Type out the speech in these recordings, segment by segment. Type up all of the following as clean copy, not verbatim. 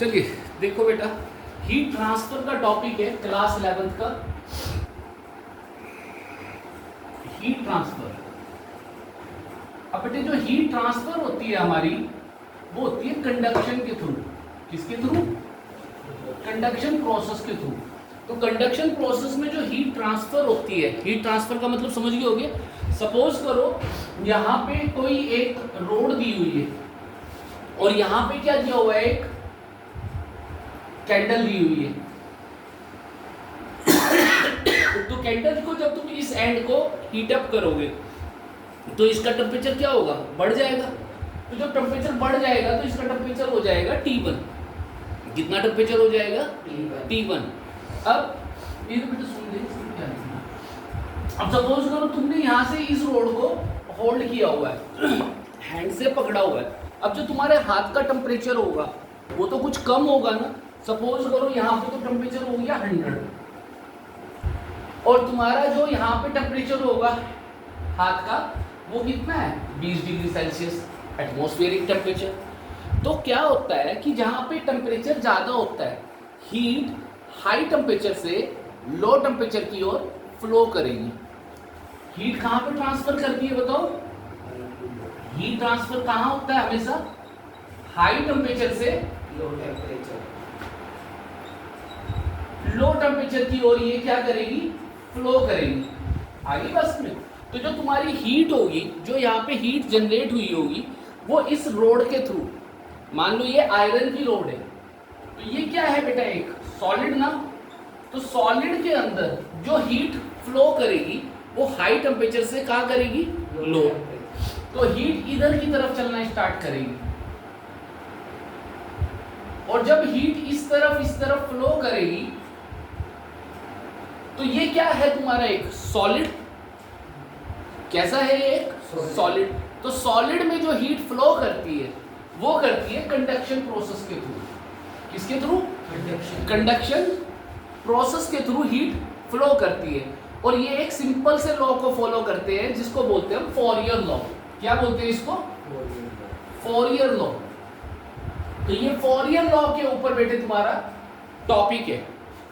चलिए देखो बेटा, हीट ट्रांसफर का टॉपिक है क्लास 11th का। Heat transfer. अब बेटे जो हीट ट्रांसफर होती है हमारी, वो होती है कंडक्शन के थ्रू। किसके थ्रू? कंडक्शन प्रोसेस के थ्रू। तो कंडक्शन प्रोसेस में जो हीट ट्रांसफर होती है, हीट ट्रांसफर का मतलब समझ गए होगे। सपोज करो यहाँ पे कोई एक रोड दी हुई है और यहाँ पे क्या दिया हुआ है, एक कैंडल दी हुई है। तो कैंडल को जब तुम इस एंड को हीट अप करोगे तो इसका टेम्परेचर क्या होगा? बढ़ जाएगा। तो जब टेम्परेचर बढ़ जाएगा तो इसका टेम्परेचर हो जाएगा T1। कितना टेम्परेचर हो जाएगा? T1। अब ये तो बेटा सुन ले, क्या लिखना। अब सपोज करो तुमने यहाँ से इस रोड को होल्ड किया हुआ है, हैंड से पकड़ा हुआ है। अब जो तुम्हारे हाथ का टेम्परेचर होगा वो तो कुछ कम होगा ना। सपोज करो यहाँ पे तो टेम्परेचर हो गया 100 और तुम्हारा जो यहाँ पे टेम्परेचर होगा हाथ का वो कितना है? 20 डिग्री सेल्सियस एटमॉस्फेरिक टेम्परेचर। तो क्या होता है कि जहाँ पे टेम्परेचर ज़्यादा होता है, हीट हाई टेम्परेचर से लो टेम्परेचर की ओर फ्लो करेगी। हीट कहाँ पे ट्रांसफर करती है बताओ? हीट ट्रांसफर कहाँ होता है? हमेशा हाई टेम्परेचर से लो टेम्परेचर की ओर ये क्या करेगी? फ्लो करेगी। आगे बस में तो जो तुम्हारी हीट होगी, जो यहाँ पे हीट जनरेट हुई होगी, वो इस रोड के थ्रू, मान लो ये आयरन की रोड है, तो ये क्या है बेटा? एक सॉलिड ना। तो सॉलिड के अंदर जो हीट फ्लो करेगी वो हाई टेम्परेचर से कहाँ करेगी? लो। तो हीट इधर की तरफ चलना स्टार्ट करेगी और जब हीट इस तरफ फ्लो करेगी तो ये क्या है तुम्हारा? एक सॉलिड। कैसा है ये? एक सॉलिड। तो सॉलिड में जो हीट फ्लो करती है वो करती है कंडक्शन प्रोसेस के थ्रू। किसके थ्रू? कंडक्शन प्रोसेस के थ्रू हीट फ्लो करती है। और ये एक सिंपल से लॉ को फॉलो करते हैं जिसको बोलते हैं फॉरियर लॉ। क्या बोलते हैं इसको? फॉरियर लॉ। तो ये फॉरियर लॉ के ऊपर बेटे तुम्हारा टॉपिक है,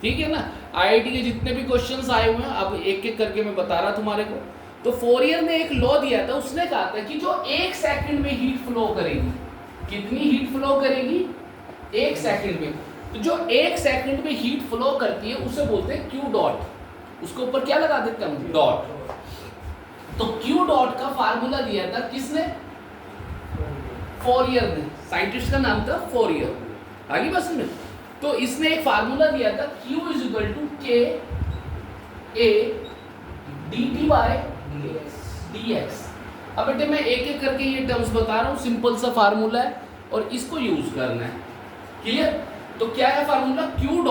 ठीक है ना। आईआईटी के जितने भी क्वेश्चंस आए हुए हैं, अब एक एक करके मैं बता रहा तुम्हारे को। तो फॉरियर ने एक लॉ दिया था, उसने कहा था कि जो 1 सेकंड में हीट फ्लो करेगी, कितनी हीट फ्लो करेगी? 1 सेकंड में। तो जो 1 सेकंड में हीट फ्लो करती है उसे बोलते हैं क्यू डॉट। उसके ऊपर क्या लगा देते हैं हम? डॉट। तो क्यू डॉट का फार्मूला दिया था किसने? फॉरियर ने। साइंटिस्ट का नाम था फॉरियर। आगे बस में तो इसने एक फार्मूला दिया था, Q is equal to K A dt by dx। अब बेटे मैं एक एक करके ये टर्म्स बता रहा हूँ, सिंपल सा फार्मूला है और इसको यूज करना है। क्लियर? तो क्या है फार्मूला? Q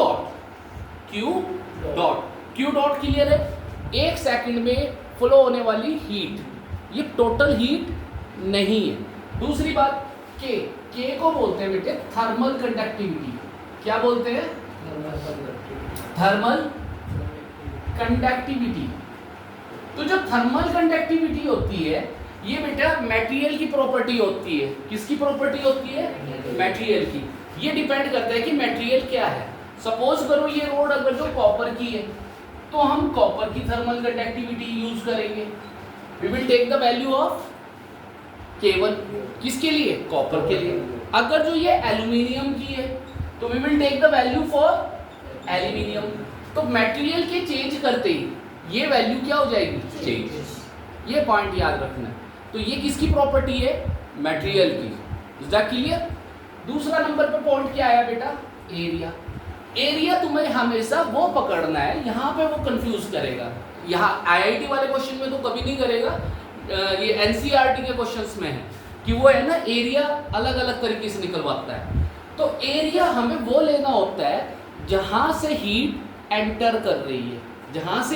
डॉट क्लियर है। 1 सेकंड में फ्लो होने वाली हीट, ये टोटल हीट नहीं है। दूसरी बात, K को बोलते हैं बेटे थर्मल कंडक्टिविटी। क्या बोलते हैं? Thermal conductivity. तो जो थर्मल कंडक्टिविटी होती है ये बेटा मटेरियल की प्रॉपर्टी होती है। किसकी प्रॉपर्टी होती है? मटेरियल की। ये डिपेंड करता है कि मटेरियल क्या है। सपोज करो ये रोड अगर जो कॉपर की है तो हम कॉपर की थर्मल कंडक्टिविटी यूज करेंगे। We will take the value of K1। किसके लिए? कॉपर के लिए। अगर जो ये एल्यूमिनियम की है तो we will take the value for aluminium. तो मटेरियल के चेंज करते ही ये वैल्यू क्या हो जाएगी? चेंज। ये पॉइंट याद रखना है। तो ये किसकी प्रॉपर्टी है? मटेरियल की। Is that clear? दूसरा नंबर पे पॉइंट क्या आया बेटा? एरिया। एरिया तुम्हें हमेशा वो पकड़ना है, यहाँ पे वो कंफ्यूज करेगा। यहाँ आईआईटी वाले क्वेश्चन में तो कभी नहीं करेगा, ये एनसीईआरटी के क्वेश्चंस में है कि वो है ना एरिया अलग अलग तरीके से निकलवाता है। तो एरिया हमें वो लेना होता है जहां से हीट एंटर कर रही है, जहां से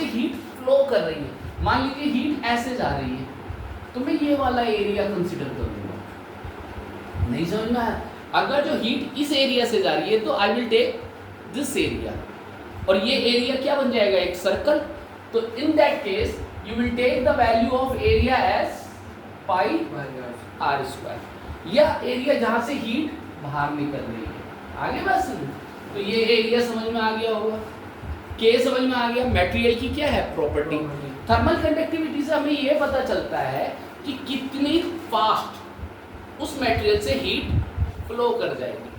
हीट फ्लो कर रही है। मान लीजिए हीट ऐसे जा रही है तो मैं ये वाला एरिया कंसीडर कर लूंगा। नहीं समझ में आया? अगर जो हीट इस एरिया से जा रही है तो I will take this area और ये एरिया क्या बन जाएगा? एक सर्कल। तो in that case you will take the value of area as pi r square। या एरिया जहां से हीट बाहर निकल रही है। आगे बात सुन, तो ये एरिया समझ में आ गया होगा, के समझ में आ गया। मटेरियल की क्या है प्रॉपर्टी। थर्मल कंडक्टिविटी से हमें ये पता चलता है कि कितनी फास्ट उस मटेरियल से हीट फ्लो कर जाएगी,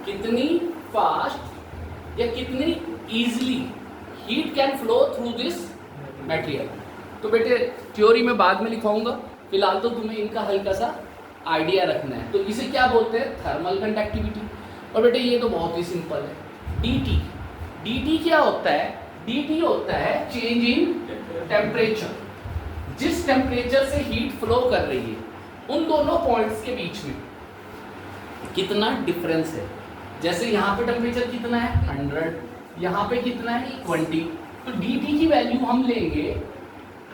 कितनी फास्ट या कितनी easily heat can flow through this material. तो बेटे थ्योरी में बाद में लिखाऊंगा, फिलहाल तो तुम्हें इनका हल्का सा आइडिया रखना है। तो इसे क्या बोलते हैं, थर्मल कंडक्टिविटी। और बेटे ये तो बहुत ही सिंपल है, डीटी। डीटी क्या होता है, डीटी होता है चेंज इन टेम्परेचर। जिस टेम्परेचर से हीट फ्लो कर रही है उन दोनों पॉइंट्स के बीच में कितना डिफरेंस है। जैसे यहाँ पे टेम्परेचर कितना है 100, यहाँ पे कितना है 20, तो dt की वैल्यू हम लेंगे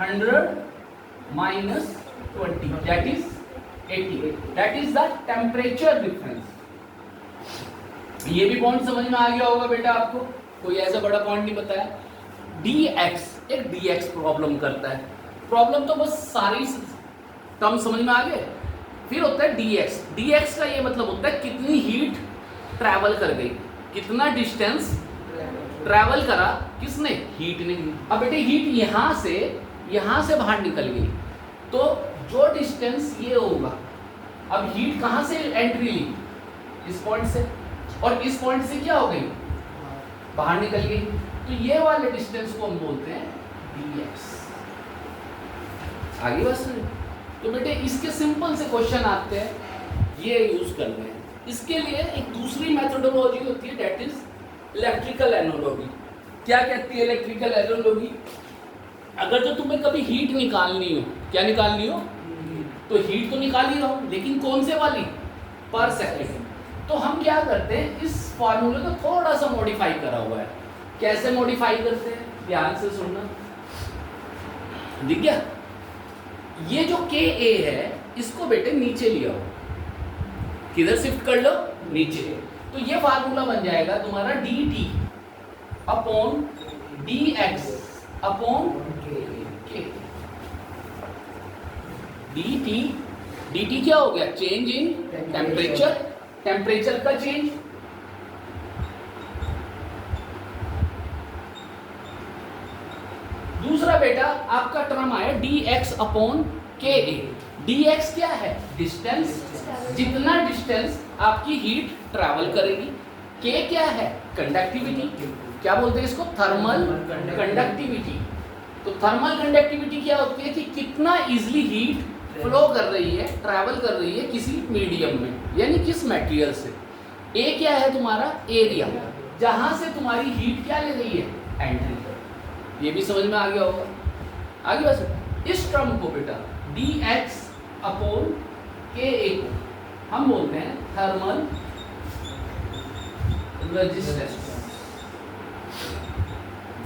100 minus 20 that is 80, that is the temperature difference. ये भी पॉइंट समझ में आ गया होगा बेटा आपको, कोई ऐसा बड़ा पॉइंट नहीं बताया। dx, एक dx प्रॉब्लम करता है, प्रॉब्लम तो बस सारी टर्म समझ में आ गए। फिर होता है dx, dx का ये मतलब होता है कितनी हीट ट्रैवल कर गई, कितना डिस्टेंस ट्रैवल करा किसने, हीट ने। अब बेटे हीट यहाँ से बाहर निकल गई, तो जो डिस्टेंस ये होगा, अब हीट कहाँ से एंट्री ली, इस पॉइंट से, और इस पॉइंट से क्या हो गई, बाहर निकल गई, तो ये वाले डिस्टेंस को हम बोलते हैं dx। आगे बस। तो बेटे इसके सिंपल से क्वेश्चन आते हैं, ये यूज कर रहे हैं। इसके लिए एक दूसरी मेथोडोलॉजी होती है, दैट इज इलेक्ट्रिकल एनालॉजी। क्या कहती है इलेक्ट्रिकल एनालॉजी, अगर तो तुम्हें कभी हीट निकालनी हो, क्या निकालनी हो, तो हीट तो निकाल ही रहो, लेकिन कौन से वाली, पर सेकेंड। तो हम क्या करते हैं, इस फॉर्मूले को थोड़ा सा मॉडिफाई करा हुआ है। कैसे मॉडिफाई करते हैं, ध्यान से सुनना, दिख गया। ये जो के ए है इसको बेटे नीचे लिया हो, किधर शिफ्ट कर लो, नीचे। तो ये फार्मूला बन जाएगा तुम्हारा D T upon D x upon के। डी टी क्या हो गया, चेंज इन टेम्परेचर, टेम्परेचर का चेंज। दूसरा बेटा आपका टर्म आया डी एक्स अपॉन के ए। डी एक्स क्या है, डिस्टेंस, जितना डिस्टेंस आपकी हीट ट्रैवल करेगी। के क्या है, कंडक्टिविटी, क्या बोलते हैं इसको, थर्मल कंडक्टिविटी। तो थर्मल कंडक्टिविटी क्या होती है कि कितना इजीली हीट फ्लो कर रही है, ट्रैवल कर रही है किसी मीडियम में, यानी किस मटेरियल से। ए क्या है तुम्हारा, एरिया, जहां से तुम्हारी हीट क्या ले रही है, एंट्री। ये भी समझ में आ गया होगा। आगे बस इस टर्म को बेटा डी एक्स अपॉन के ए को हम बोलते हैं थर्मल रेजिस्टेंस।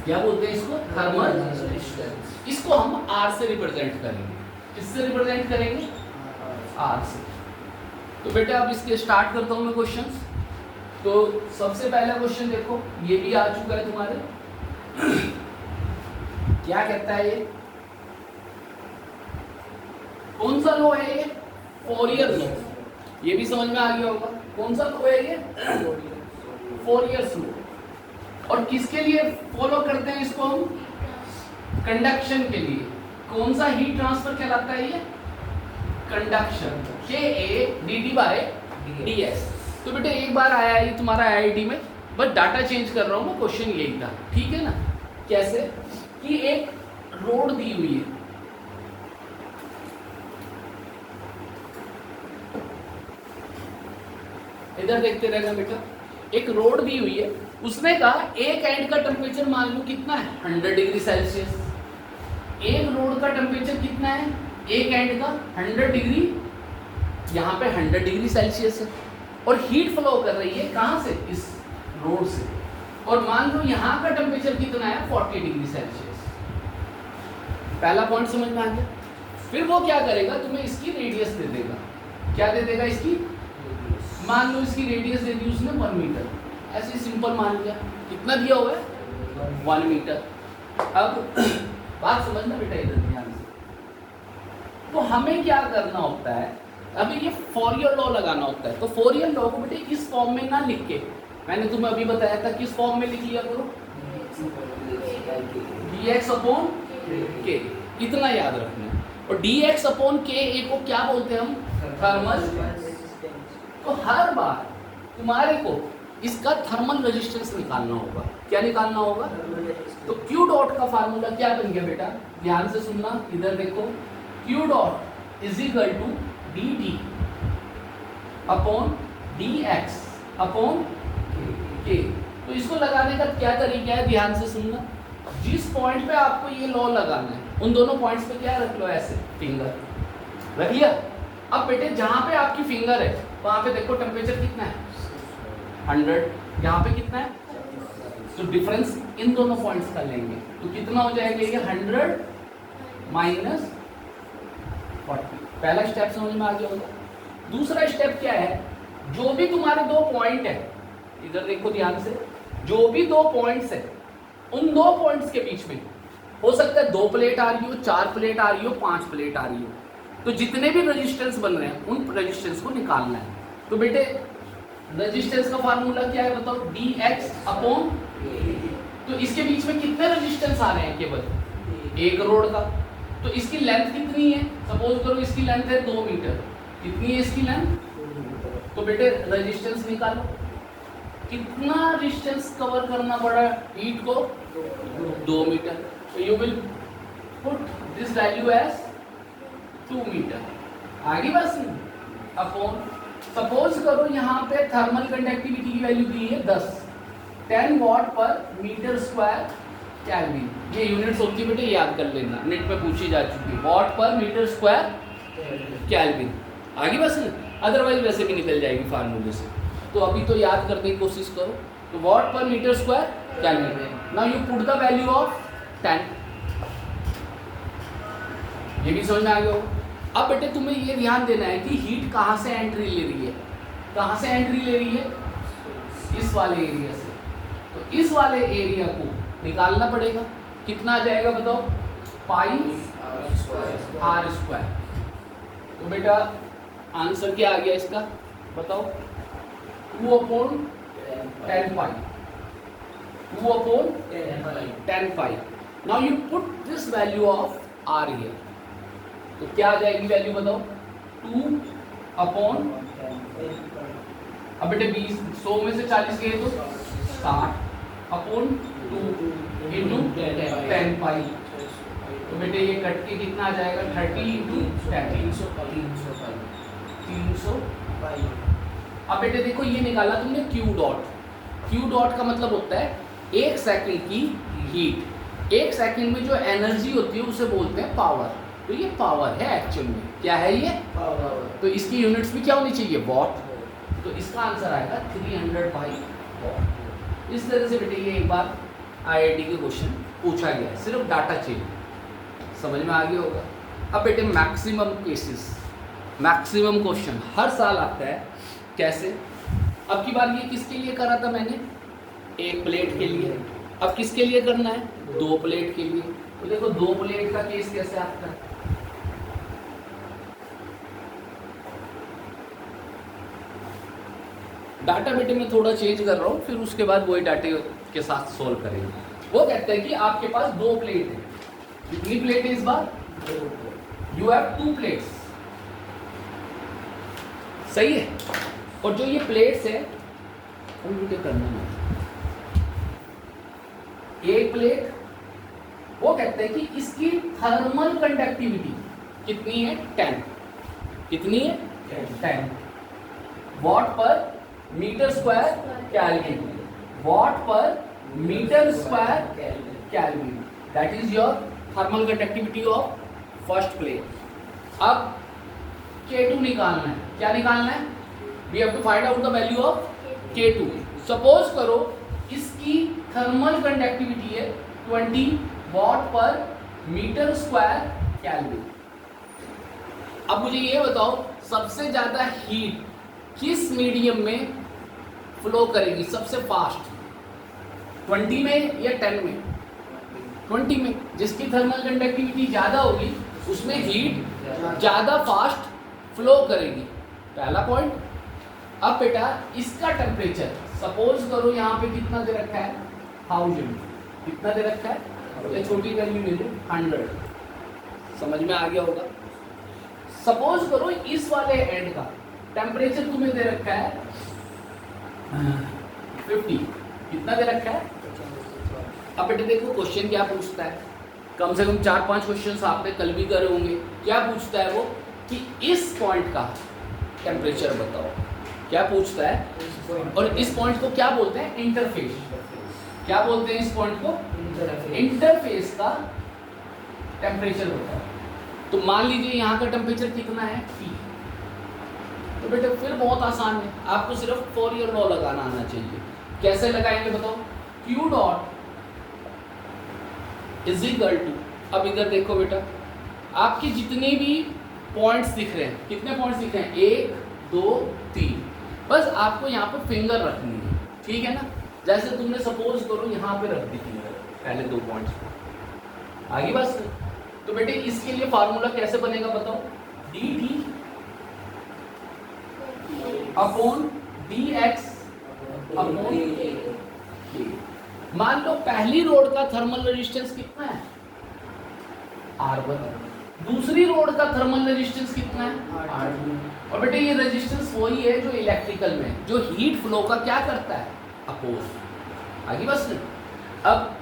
क्या बोलते हैं इसको, थर्मल रेजिस्टेंस। इसको हम आर से रिप्रेजेंट करेंगे, किससे रिप्रेजेंट करेंगे, आर से। तो बेटा अब इसके स्टार्ट करता हूं मैं क्वेश्चंस। तो सबसे पहला क्वेश्चन देखो, ये भी आ चुका है तुम्हारे। क्या कहता है ये, कौन सा लो है ये, फोरियर लो। ये भी समझ में आ गया होगा, कौन सा लो है ये, फोरियर लो। और किसके लिए फॉलो करते हैं इसको हम, कंडक्शन के लिए। कौन सा हीट ट्रांसफर कहलाता है ये, conduction, K A D T by D S. तो बेटे एक बार आया ये तुम्हारा आईआईटी में, बस डाटा चेंज कर रहा हूँ मैं, क्वेश्चन यही था, ठीक है ना। कैसे कि एक रोड दी हुई है, इधर देखते रहना बेटा, एक रोड दी हुई है, उसने कहा एक एंड का टेम्परेचर मान लो कितना है, 100 डिग्री सेल्सियस। एक रोड का टेम्परेचर कितना है, एक एंड का 100 डिग्री, यहाँ पे 100 डिग्री सेल्सियस है, और हीट फ्लो कर रही है कहाँ से, इस रोड से। और मान लो यहाँ का टेम्परेचर कितना है, 40 डिग्री सेल्सियस। पहला पॉइंट समझ में आ गया। फिर वो क्या करेगा, तुम्हें इसकी रेडियस दे देगा। क्या दे देगा, इसकी, मान लो इसकी रेडियस दे दी उसने 1 मीटर, ऐसे सिंपल मान लिया। कितना दिया हुआ है, 1 मीटर। अब बात समझना बेटा इधर ध्यान से। तो हमें क्या करना होता है, अभी ये फॉरियर लॉ लगाना होता है, तो फॉरियर लॉ को बेटे इस फॉर्म में ना लिख के, मैंने तुम्हें अभी बताया था किस फॉर्म में लिख लिया करो, dx अपॉन k, इतना याद रखना है। और dx अपॉन k को क्या बोलते हैं हम, थर्मल। तो हर बार तुम्हारे को इसका थर्मल रेजिस्टेंस निकालना होगा। क्या निकालना होगा? तो Q डॉट का फार्मूला क्या बन गया बेटा, ध्यान से सुनना, इधर देखो, Q dot is equal to dt upon dx upon k। तो इसको लगाने का क्या तरीका है, ध्यान से सुनना। जिस पॉइंट पे आपको ये लॉ लगाना है, उन दोनों पॉइंट्स पे क्या रख लो, ऐसे फिंगर रख लिया। अब बेटे जहां पे आपकी फिंगर है वहां पे देखो टेम्परेचर कितना है, 100, यहाँ पे कितना है, तो डिफरेंस इन दोनों पॉइंट्स का लेंगे, तो कितना हो जाएगा ये 100 माइनस 40। पहला स्टेप समझ में आ गया होगा। दूसरा स्टेप क्या है, जो भी तुम्हारे दो पॉइंट है, इधर देखो ध्यान से, जो भी दो पॉइंट्स है, उन दो पॉइंट्स के बीच में हो सकता है 2 प्लेट आ रही हो, 4 प्लेट आ रही हो, 5 प्लेट आ रही हो, तो जितने भी रेजिस्टेंस बन रहे हैं उन रेजिस्टेंस को निकालना है। तो बेटे रेजिस्टेंस का फार्मूला क्या है बताओ, dx अपॉन, तो इसके बीच में कितने रेजिस्टेंस आ रहे हैं, केवल एक रोड का, तो इसकी लेंथ कितनी है, सपोज करो इसकी लेंथ है 2 मीटर, कितनी है इसकी लेंथ, तो बेटे रेजिस्टेंस निकालो, कितना रेजिस्टेंस कवर करना पड़ा हीट को, 2 मीटर, तो you will put this value as 2 metre. आगे बस अपॉन, सपोज करो यहाँ पे थर्मल कंडक्टिविटी की वैल्यू दी है 10 watt per metre square kelvin. ये यूनिट्स होती है बेटे, याद कर लेना, नेट पे पूछी जा चुकी है, what per metre square kelvin. आगे बस, अदरवाइज वैसे भी निकल जाएगी फार्मूले से, तो अभी तो याद करने की कोशिश करो। तो watt per metre square kelvin, now you put the value of 10, ये भी समझ में आ गया हो। अब बेटे तुम्हें ये ध्यान देना है कि हीट कहाँ से एंट्री ले रही है, कहाँ से एंट्री ले रही है, इस वाले एरिया से, तो इस वाले एरिया को निकालना पड़ेगा, कितना आ जाएगा बताओ, पाई r स्क्वायर। तो बेटा आंसर क्या आ गया इसका बताओ, 2 upon 10 pi, 2 upon 10 pi. Now you put this value of r here, तो क्या आ जाएगी वैल्यू बताओ, 2 अपॉन, अब बेटे 20, 100 में से 40 गए तो 60 अपॉन 2 इंटू 10 पाई, तो बेटे ये कट के कितना आ जाएगा, 30 इंटू 300 पाई। अब बेटे देखो ये निकाला तुमने Q डॉट, Q डॉट का मतलब होता है 1 सेकंड की हीट, 1 सेकंड में जो एनर्जी होती है उसे बोलते हैं पावर, तो ये पावर है एक्चुअल में, क्या है ये पावर, तो इसकी यूनिट्स भी क्या होनी चाहिए, वॉट, तो इसका आंसर आएगा 300 बाई वॉट। इस तरह से बेटे ये एक बार IIT के क्वेश्चन पूछा गया है, सिर्फ डाटा चेंज, समझ में आ गया होगा। अब बेटे मैक्सिमम केसेस, मैक्सिमम क्वेश्चन हर साल आता है, कैसे, अब की बार ये किसके लिए करा था मैंने, 1 प्लेट के लिए, अब किसके लिए करना है, 2 प्लेट के लिए। तो देखो 2 प्लेट का केस कैसे आता है, डाटा बेटे मैं थोड़ा चेंज कर रहा हूँ, फिर उसके बाद वही डाटे के साथ सोल्व करेंगे। वो कहते हैं कि आपके पास 2 प्लेट है, कितनी प्लेट है इस बार, यू हैव 2 प्लेट्स, सही है, और जो ये प्लेट्स है उनको करना है, एक प्लेट, वो कहते हैं कि इसकी थर्मल कंडक्टिविटी कितनी है, 10, कितनी है 10 watt per metre square kelvin, watt per metre square kelvin, that is your thermal conductivity of first plate. अब K2 निकालना है, क्या निकालना है, we have to find out the value of K2। Suppose करो इसकी थर्मल कंडक्टिविटी है 20 what per metre square kelvin. अब मुझे ये बताओ सबसे ज्यादा हीट किस मीडियम में फ्लो करेगी सबसे फास्ट, 20 में या 10 में, 20 में, जिसकी थर्मल कंडक्टिविटी ज़्यादा होगी उसमें हीट ज़्यादा फास्ट फ्लो करेगी, पहला पॉइंट। अब बेटा इसका टेम्परेचर सपोज करो यहाँ पे कितना दे रखा है 1000, कितना दे रखा है, ये छोटी वैल्यू ले लो 100, समझ में आ गया होगा। सपोज करो इस वाले एंड का टेम्परेचर तुम्हें दे रखा है 50, कितना दे रखा है। अब बेटे देखो क्वेश्चन क्या पूछता है, कम से कम 4-5 क्वेश्चंस आपने कल भी करे होंगे। क्या पूछता है वो कि इस पॉइंट का टेम्परेचर बताओ, क्या पूछता है। और इस पॉइंट को क्या बोलते हैं, इंटरफेस। क्या बोलते हैं इस पॉइंट को, इंटरफेस का टेम्परेचर बताओ। तो मान लीजिए यहाँ का टेम्परेचर कितना है T, तो बेटे फिर बहुत आसान है, आपको सिर्फ फॉरियर लॉ लगाना आना चाहिए। कैसे लगाएंगे बताओ, Q dot is equal to, अब इधर देखो बेटा आपके जितने भी पॉइंट्स दिख रहे हैं, कितने पॉइंट्स दिख रहे हैं 1 2 3, बस आपको यहाँ पर फिंगर रखनी है, ठीक है ना। जैसे तुमने सपोज करो यहाँ पे रख दी फिंगर, पहले 2 पॉइंट्स, आगे बस। तो बेटे इसके लिए फार्मूला कैसे बनेगा बताओ, dt upon dx upon k। मान लो पहली रोड का थर्मल रेजिस्टेंस कितना है R1, दूसरी रोड का थर्मल रेजिस्टेंस कितना है R2। और बेटे ये रेजिस्टेंस वही है जो इलेक्ट्रिकल में, जो हीट फ्लो का क्या करता है, अपोज। आगे बस। अब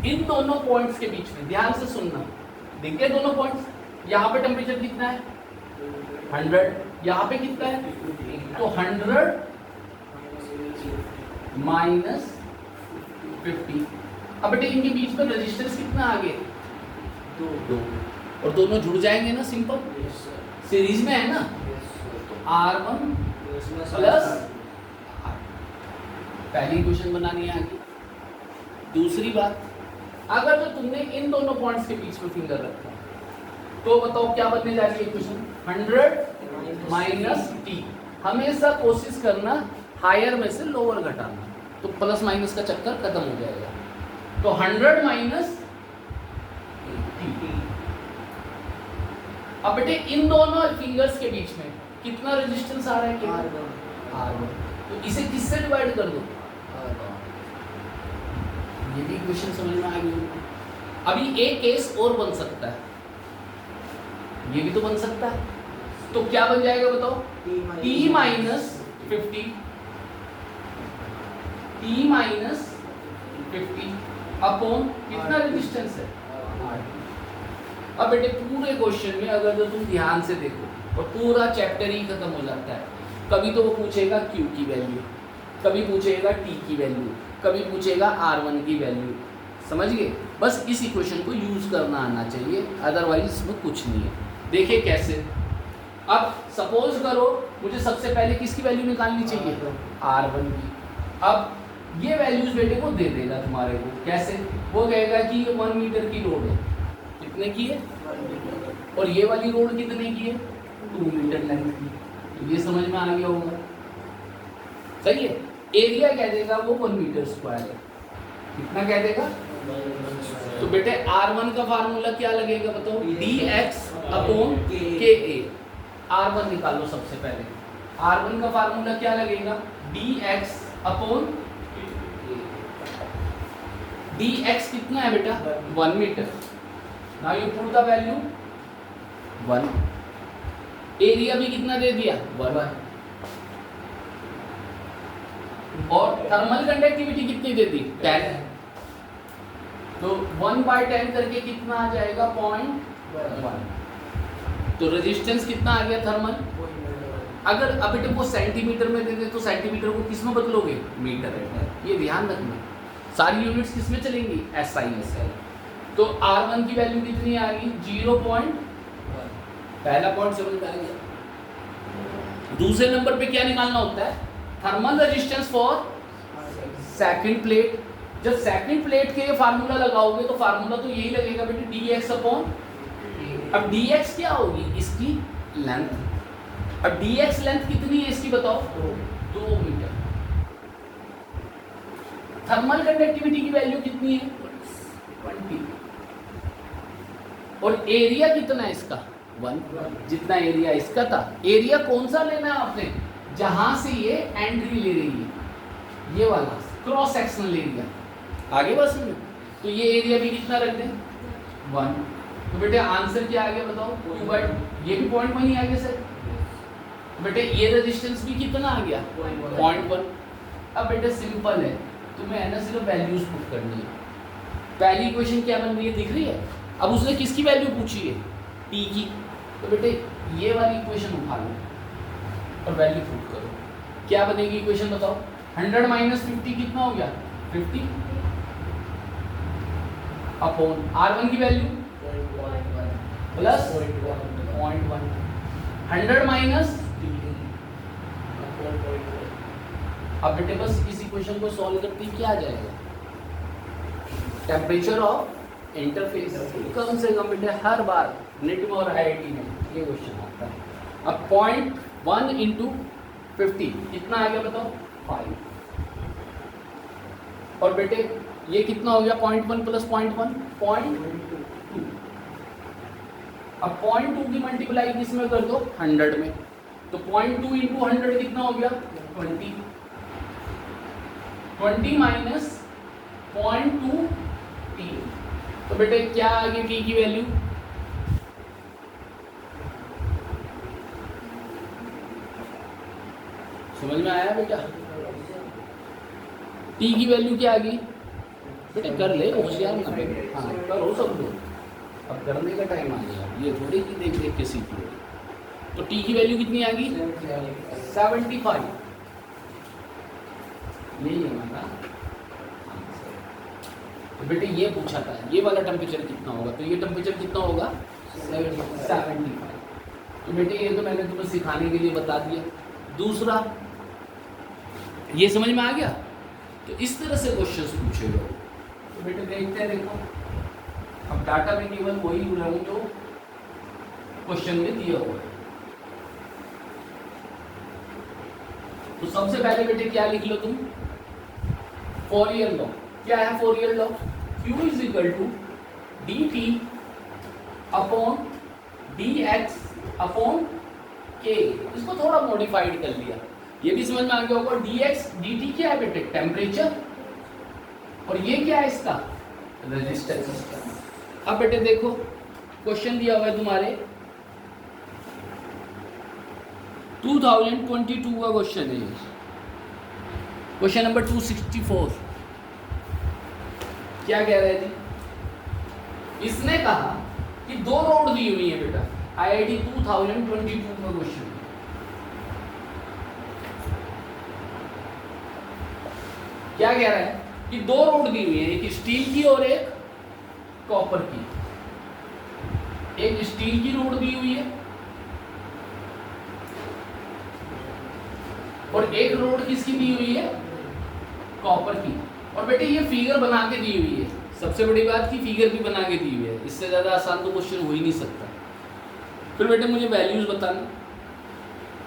इन दोनों पॉइंट्स के बीच में ध्यान से सुनना, देखिए दोनों पॉइंट्स, यहाँ पे टेम्परेचर कितना है 100, यहाँ पे कितना है, तो 100 माइनस 50। अब बेटे इनके बीच में रेजिस्टेंस कितना आ गया 2, और दोनों जुड़ जाएंगे ना, सिंपल सीरीज में है ना, तो R1 प्लस, पहली इक्वेशन बनानी है आगे। दूसरी बात, अगर तो तुमने इन दोनों पॉइंट्स के बीच में फिंगर रखा तो बताओ क्या बनने जा रही है इक्वेशन, 100 माइनस T। हमेशा कोशिश करना हायर में से लोअर घटाना, तो प्लस माइनस का चक्कर खत्म हो जाएगा। तो 100 माइनस T। अब बेटे इन दोनों फिंगर्स के बीच में कितना रेजिस्टेंस आ रहा है, R1। तो इसे किससे डिवाइड कर दो, ये भी इक्वेशन समझ में आ गई। अभी एक केस और बन सकता है, ये भी तो बन सकता है, तो क्या बन जाएगा बताओ, T minus 50, T minus 50 upon कितना रेजिस्टेंस है। अब बेटे पूरे क्वेश्चन में अगर तो तुम ध्यान से देखो और पूरा चैप्टर ही खत्म हो जाता है। कभी तो वो पूछेगा Q की वैल्यू, कभी पूछेगा T की वैल्यू, कभी पूछेगा R1 की वैल्यू, समझ गए। बस इस इक्वेशन को यूज करना आना चाहिए, अदरवाइज इसमें कुछ नहीं है। देखिए कैसे, अब सपोज करो मुझे सबसे पहले किसकी वैल्यू निकालनी चाहिए, R1 की। अब ये वैल्यूज बेटे को दे देगा तुम्हारे को, कैसे, वो कहेगा कि ये 1 मीटर की रोड है, कितने की है, और ये वाली रोड कितने की है 2 मीटर लेंथ की। तो ये समझ में आ गया होगा, सही है। एरिया कह देगा वो 1 मीटर स्क्वायर है, कितना कह देगा। तो बेटे R1 का फार्मूला क्या लगेगा बताओ, dx अपॉन ka। R1 निकालो सबसे पहले, R1 का फार्मूला क्या लगेगा, dx अपॉन, dx कितना है बेटा 1 metre. Now you put the value 1, area भी कितना दे दिया 1, और थर्मल कंडक्टिविटी कितनी दे दी 10, तो 1/10 करके कितना आ जाएगा 0.1। तो रेजिस्टेंस कितना आ गया थर्मल। अगर अब बेटे वो सेंटीमीटर में दे दे तो सेंटीमीटर को किस में बदलोगे, मीटर में। ये ध्यान रखना, सारी यूनिट्स किस में चलेंगी, SI में से। तो R1 की वैल्यू कितनी आ गई 0.1, पहला पॉइंट समझ में आ गया। दूसरे नंबर पे क्या निकालना होता है, thermal resistance for second plate. जब सेकंड प्लेट के फार्मूला लगाओगे तो फार्मूला तो यही लगेगा बेटे dx अपॉन, अब dx क्या होगी, इसकी लेंथ। अब dx लेंथ कितनी है इसकी बताओ 2 मीटर। थर्मल कंडक्टिविटी की वैल्यू कितनी है 20, और एरिया कितना है इसका 1। जितना एरिया इसका था, एरिया कौन सा लेना है आपने, जहां से ये एंट्री ले रही है, ये वाला क्रॉस सेक्शनल एरिया। आगे बस में तो ये एरिया भी कितना रख दें 1। तो बेटे आंसर क्या आ गया बताओ 2/2। ये भी 0.1 ही आ गया सर। बेटे ये रेजिस्टेंस भी कितना आ गया 0.1। अब बेटे सिंपल है, तुम्हें है ना सिर्फ वैल्यूज पुट करनी है। पहली इक्वेशन क्या बन रही है दिख रही है। अब उसने किसकी वैल्यू पूछी है टी की, तो बेटे ये वाली इक्वेशन उठा लो और वैल्यू पुट करो। क्या बनेगी इक्वेशन बताओ। 100 माइनस 50 कितना हो गया 50 अपॉन R1 की वैल्यू प्लस 0.1। 100 माइनस, अब बेटे बस इस इक्वेशन को सॉल्व करके क्या आ जाएगा, टेम्परेचर ऑफ इंटरफेस। कम से कम बेटे हर बार नेट में और IIT में ये क्वेश्चन आता है। अब 0.1 इंटू 50 कितना आ गया बताओ 5। और बेटे ये कितना हो गया 0.1 प्लस 0.1 0.2। अब 0.2 की मल्टीप्लाई किसमें कर दो 100 में, तो 0.2 इंटू 100 कितना हो गया 20। 20 माइनस 0.2 टी। तो बेटे क्या आ गई टी की वैल्यू, समझ में आया बेटा। टी की वैल्यू क्या आ गई बेटे, कर ले होशियार ना बेटे, हाँ करो सब लोग। अब करने का टाइम आ गया, ये थोड़ी कि देख देख के सीख लो। तो टी की वैल्यू कितनी आ गई 75। यही है हमारा आंसर। तो बेटे ये पूछा था ये वाला टेम्परेचर कितना होगा, तो ये टेम्परेचर कितना होगा 75। तो बेटे ये तो मैंने तुम्हें सिखाने के लिए बता दिया। दूसरा ये समझ में आ गया। तो इस तरह से क्वेश्चंस पूछे लोग। तो बेटे देखते हैं, देखो अब डाटा में केवल वही रहूं जो क्वेश्चन में दिया हुआ है। तो सबसे पहले बेटे क्या लिख लो तुम, फोरियर लॉ। क्या है Fourier law, Q is equal to dt upon dx upon k। इसको थोड़ा मॉडिफाइड कर लिया, ये भी समझ में आ गया होगा। dx dt क्या है बेटे टेम्परेचर, और ये क्या है इसका रेजिस्टेंस। अब बेटे देखो क्वेश्चन दिया हुआ है तुम्हारे 2022 का क्वेश्चन है, क्वेश्चन नंबर 264। क्या कह रहे थे, इसने कहा कि 2 रोड दी हुई है बेटा, IIT 2022 का क्वेश्चन। क्या कह रहा है कि 2 रोड दी हुई है, एक स्टील की और एक कॉपर की। एक स्टील की रोड दी हुई है और एक रोड किसकी दी हुई है कॉपर की। और बेटे ये फिगर बना के दी हुई है, सबसे बड़ी बात की फिगर भी बना के दी हुई है, इससे ज़्यादा आसान तो क्वेश्चन हो ही नहीं सकता। फिर बेटे मुझे वैल्यूज बताना।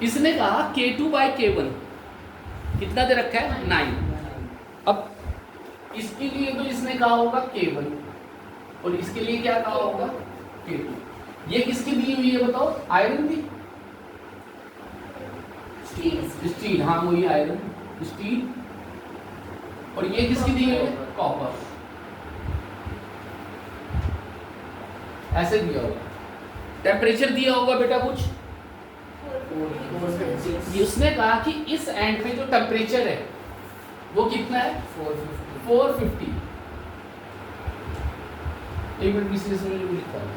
इसने कहा K2/K1 कितना दे रखा है 9। अब इसके लिए तो इसने कहा होगा K1 और इसके लिए क्या कहा होगा K2। ये किसकी दी हुई है बताओ, आयरन की स्टील, हाँ वही आयरन स्टील। और ये किसकी दी हुई है कॉपर। ऐसे दिया होगा, टेम्परेचर दिया होगा बेटा कुछ। उसने कहा कि इस एंड पे जो टेम्परेचर है वो कितना है 450। एक मिनट पीछे से मुझे लिखता हूँ।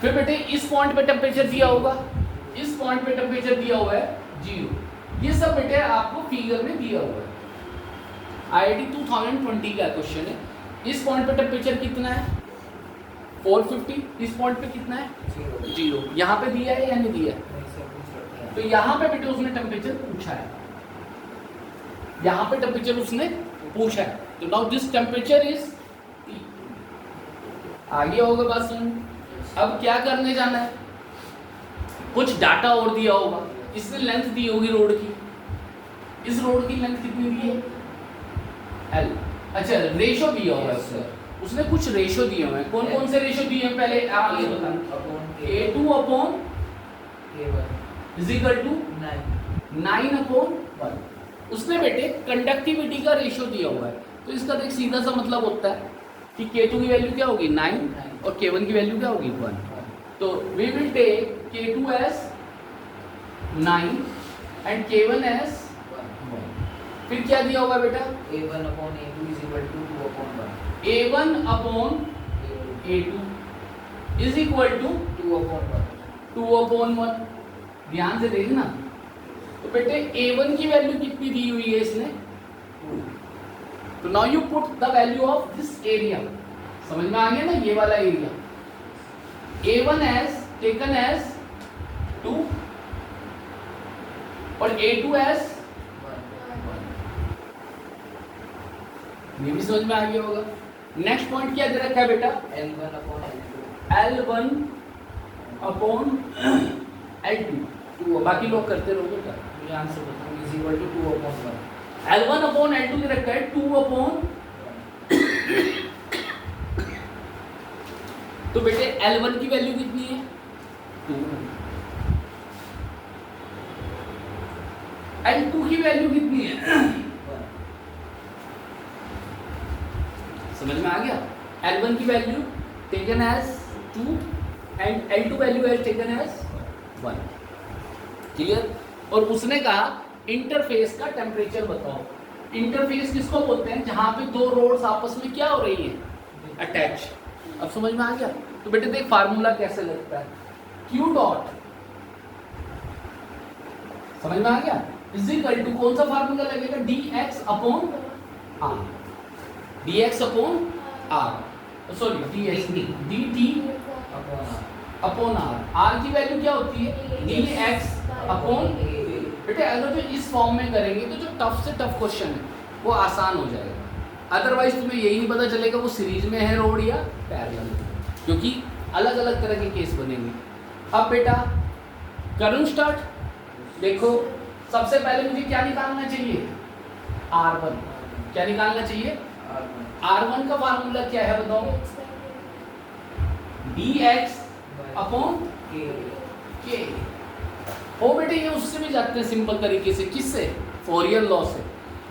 फिर बेटे इस पॉइंट पे टेम्परेचर दिया होगा, इस पॉइंट पे टेम्परेचर दिया हुआ है 0। ये सब बेटे आपको फिगर में दिया हुआ है। IIT 2020 का क्वेश्चन है। इस पॉइंट पे टेम्परेचर कितना है 450, इस पॉइंट पे कितना है 0। यहाँ पे दिया है या नहीं दिया है, तो यहाँ पे बेटे उसने टेम्परेचर पूछा है, यहाँ पे टेम्परेचर उसने पूछा है। तो now this temperature is T। आगे होगा बात सुन। अब क्या करने जाना है, कुछ डाटा और दिया होगा, इसने लेंथ दी होगी रोड की। इस रोड की लेंथ कितनी दी है L। अच्छा रेशो दिया हुआ है उसने कुछ रेशो दिए हुए हैं। कौन कौन से रेशो दिए हैं पहले आप ये बताना। K2 upon is equal to 9 upon 1। उसने बेटे कंडक्टिविटी का रेशियो दिया हुआ है, तो इसका देख सीधा सा मतलब होता है कि K2 की वैल्यू क्या होगी 9 और K1 की वैल्यू क्या होगी 1। तो we will take K2 as 9 and K1 as 1। फिर क्या दिया होगा बेटा A1 upon A2 is equal to 2 upon 1। A1 upon A2 is equal to 2 upon 1। 2 upon 1। ध्यान से देखना, तो बेटे A1 की वैल्यू कितनी दी हुई है इसने 2। तो now you put the value of this area. समझ में आ गया ना, ये वाला area A1 as taken as 2 और A2 एज 1। ये भी समझ में आ गया होगा। नेक्स्ट पॉइंट क्या दे रखा है बेटा L1 upon L1 upon L2। बाकी लोग करते रहो बेटा, मुझे आंसर बताओ। is equal to 2 upon 1। L1 upon L2 दे रखा है 2 अपॉन तो बेटे L1 की वैल्यू कितनी है 2, L2 की वैल्यू कितनी है 1। समझ में आ गया। L1 की value taken as 2 and L2 value as taken as 1। Clear. और उसने कहा इंटरफेस का टेम्परेचर बताओ। इंटरफेस किसको बोलते हैं, जहां पे दो रोड्स आपस में क्या हो रही है अटैच। अब समझ में आ गया। तो बेटे देख फार्मूला कैसे लगता है, Q डॉट समझ में आ गया इज इक्वल टू कौन सा फार्मूला लगेगा dx upon r, dx upon r sorry dt upon r। r की वैल्यू क्या होती है dx अपॉन। बेटे अगर जो इस फॉर्म में करेंगे तो जो टफ से टफ क्वेश्चन है वो आसान हो जाएगा। अदरवाइज तुम्हें यही नहीं पता चलेगा वो सीरीज में है रोड या पैरेलल, क्योंकि अलग अलग तरह के केस बनेंगे। अब बेटा करूं स्टार्ट। देखो सबसे पहले मुझे क्या निकालना चाहिए R1। क्या निकालना चाहिए R1 का फार्मूला क्या है बताओ dx अपॉन k। ओ बेटे ये उससे भी जाते हैं सिंपल तरीके से, किससे फोरियर लॉ से,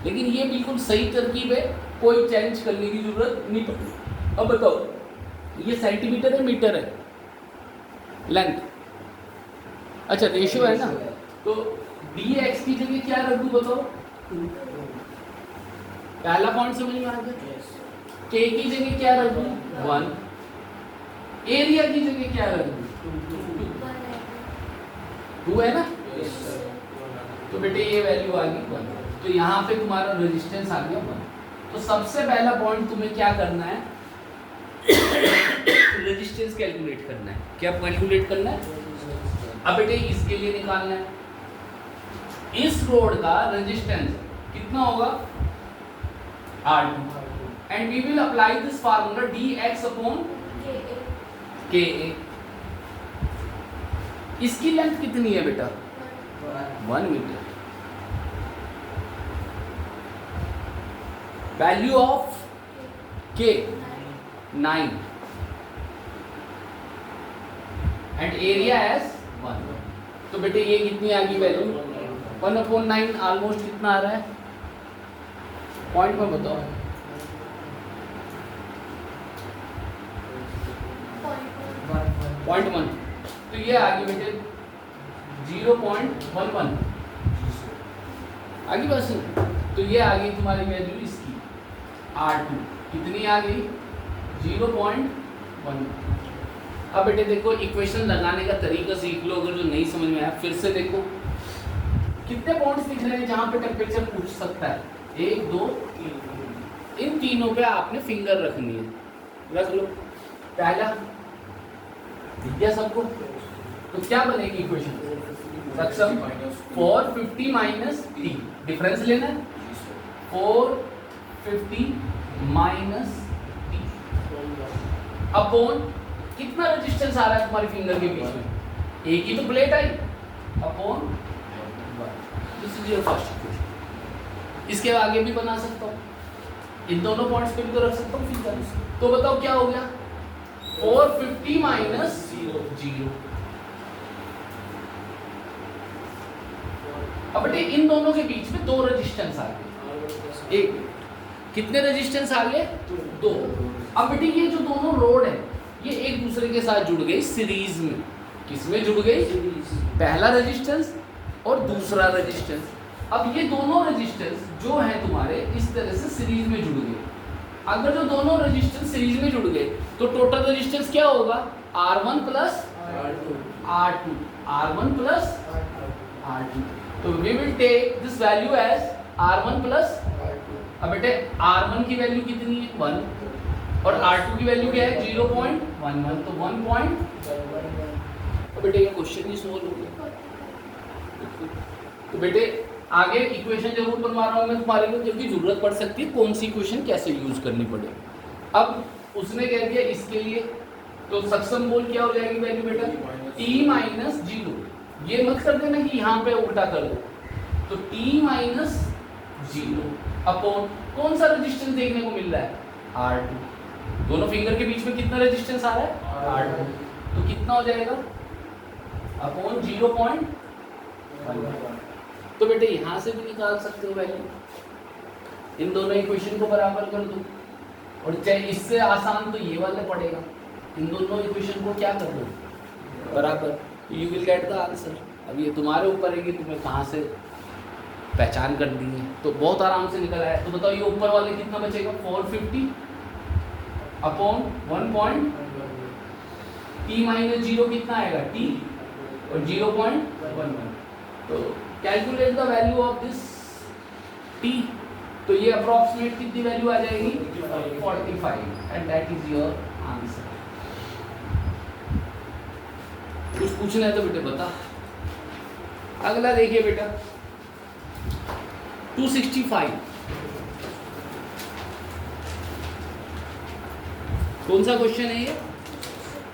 लेकिन ये बिल्कुल सही तरकीब है, कोई चेंज करने की जरूरत नहीं पड़ती। अब बताओ ये सेंटीमीटर है मीटर है लेंथ, अच्छा रेशियो है ना, तो dx की जगह क्या रख दूं बताओ। पहला पॉइंट समझ में आ गया। k की जगह क्या रख दूं 1, एरिया की जगह क्या रख दूं 2 है ना। तो बेटे ये वैल्यू आ गई 1, तो यहाँ पे तुम्हारा रेजिस्टेंस आ गया 1। तो सबसे पहला पॉइंट तुम्हें क्या करना है रेजिस्टेंस कैलकुलेट करना है। क्या कैलकुलेट करना है। अब बेटे इसके लिए निकालना है इस रोड का रेजिस्टेंस कितना होगा R2 and we will apply this formula dx upon ka। इसकी लेंथ कितनी है बेटा 1 मीटर। Value of k 9 and area as 1। तो बेटे ये कितनी आ गई वैल्यू 1/9। ऑलमोस्ट कितना आ रहा है पॉइंट में बताओ 0.1। तो ये आ गई बेटे 0.11 आ गई बस। तो ये आ गई तुम्हारी वैल्यू इसकी R2 कितनी आ गई 0.1। अब बेटे देखो इक्वेशन लगाने का तरीका सीख लो, अगर जो नहीं समझ में आया फिर से देखो। कितने पॉइंट्स दिख रहे हैं जहां पे टेम्परेचर पूछ सकता है 1 2 3। इन तीनों पे आपने फिंगर रखनी है, रख लो। पहला दिख गया सबको, तो क्या बनेगी इक्वेशन सक्षम 450 माइनस t डिफरेंस लेना है 450 माइनस t अपॉन कितना रेजिस्टेंस आ रहा है तुम्हारी फिंगर के बीच में, एक ही तो plate I upon 1। This is your first equation. इसके आगे भी बना सकता हूँ, इन दोनों पॉइंट्स पे भी तो रख सकता हूँ फिंगर। तो बताओ क्या हो गया 450 माइनस 0। अब बेटे इन दोनों के बीच में दो रेजिस्टेंस आ गए। एक कितने रेजिस्टेंस आ गए? दो। अब बेटे ये जो दोनों रोड है ये एक दूसरे के साथ जुड़ गई सीरीज में। किसमें जुड़ गई? पहला रेजिस्टेंस और दूसरा रेजिस्टेंस। अब ये दोनों रेजिस्टेंस जो है तुम्हारे इस तरह से सीरीज में जुड़ गए। अगर जो दोनों रेजिस्टेंस सीरीज में जुड़ गए तो टोटल रेजिस्टेंस क्या होगा? R1 plus R2, R1 plus R2। तो we will take this value as R1 plus. अब बेटे R1 की वैल्यू कितनी है? 1 और R2 की वैल्यू क्या है? 0.11। तो 1. तो बेटे ये क्वेश्चन ही सोल्व हो गया। तो बेटे आगे इक्वेशन जरूर बनवा रहा हूँ मैं तुम्हारे को, जब भी जरूरत पड़ सकती है कौन सी इक्वेशन कैसे यूज करनी पड़े। अब उसने कह दिया इसके लिए तो सक्सेस मोल क्या हो जाएगी वैल्यू बेटा? T-0। ये मत कर देना कि यहाँ पे उल्टा कर दो। तो T-0 अपॉन कौन सा रेजिस्टेंस देखने को मिल रहा है? R2। दोनों फिंगर के बीच में कितना रेजिस्टेंस आ रहा है? R2। तो कितना हो जाएगा? अपॉन 0.1। तो बेटे यहाँ से भी निकाल सकते हो वैल्यू। इन दोनों इक्वेशन को बराबर कर दो और चाहे इससे आसान तो ये वाला पड़ेगा। इन दोनों इक्वेशन को क्या कर दो? बराबर। You will get the answer. अब ये तुम्हारे ऊपर है कि तुम्हें कहाँ से पहचान करनी है। तो बहुत आराम से निकल आया। तो बताओ ये ऊपर वाले कितना बचेगा? 450 अपॉन 1. T-0 कितना आएगा? T और 0.11। तो calculate the value of this T। तो ये अप्रोक्सीमेट कितनी वैल्यू आ जाएगी? 45 and that is your answer. कुछ पूछना है तो बेटे बता। अगला देखिए बेटा 265। कौन सा क्वेश्चन है ये?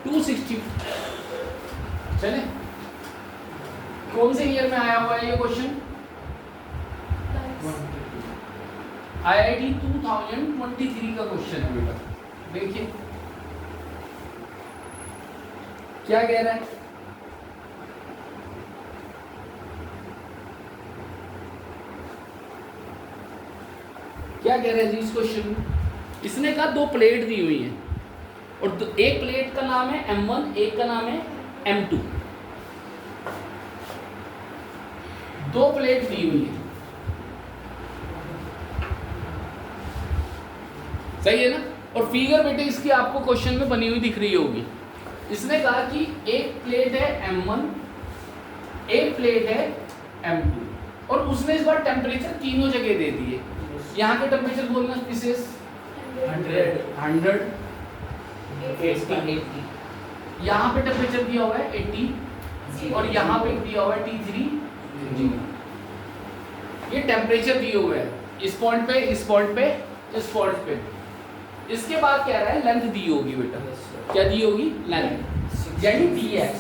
260। चले कौन से ईयर में आया हुआ है ये क्वेश्चन? IIT 2023 का क्वेश्चन है बेटा। देखिए क्या कह रहा है। क्या कह रहे हैं जी इस क्वेश्चन में? इसने कहा दो प्लेट दी हुई है और एक प्लेट का नाम है M1, एक का नाम है M2। दो प्लेट दी हुई है, सही है ना? और फिगर बेटे इसकी आपको क्वेश्चन में बनी हुई दिख रही होगी। इसने कहा कि एक प्लेट है M1, एक प्लेट है M2 और उसने इस बार टेम्परेचर तीनों जगह दे दिए। यहाँ के टेम्परेचर बोलना विशेष 100, 80। यहाँ पे टेम्परेचर दिया हुआ है 80 और यहाँ पे दिया हुआ है T3। ये टेम्परेचर दिए हुए हैं इस पॉइंट पे, इस पॉइंट पे, इस पॉइंट पे। इसके बाद कह रहा है लेंथ दी होगी बेटा। क्या दी होगी? लेंथ यानी dx।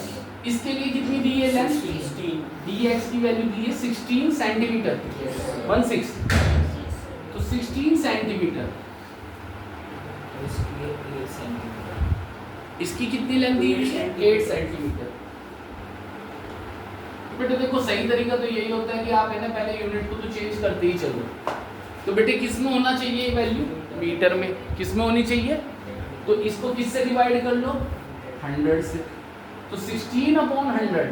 इसके लिए कितनी दी है लेंथ? 16। dx की वैल्यू दी है 16 सेंटीमीटर, 16। तो 16 सेंटीमीटर। इसकी कितनी लेंथ दी हुई है? 8 सेंटीमीटर। बेटे देखो सही तरीका तो यही होता है कि आप है ना पहले यूनिट को तो चेंज करते ही चलो। तो बेटे किस में होना चाहिए ये वैल्यू? मीटर में। किस में होनी चाहिए? तो इसको किससे डिवाइड कर लो? 100 से। तो 16/100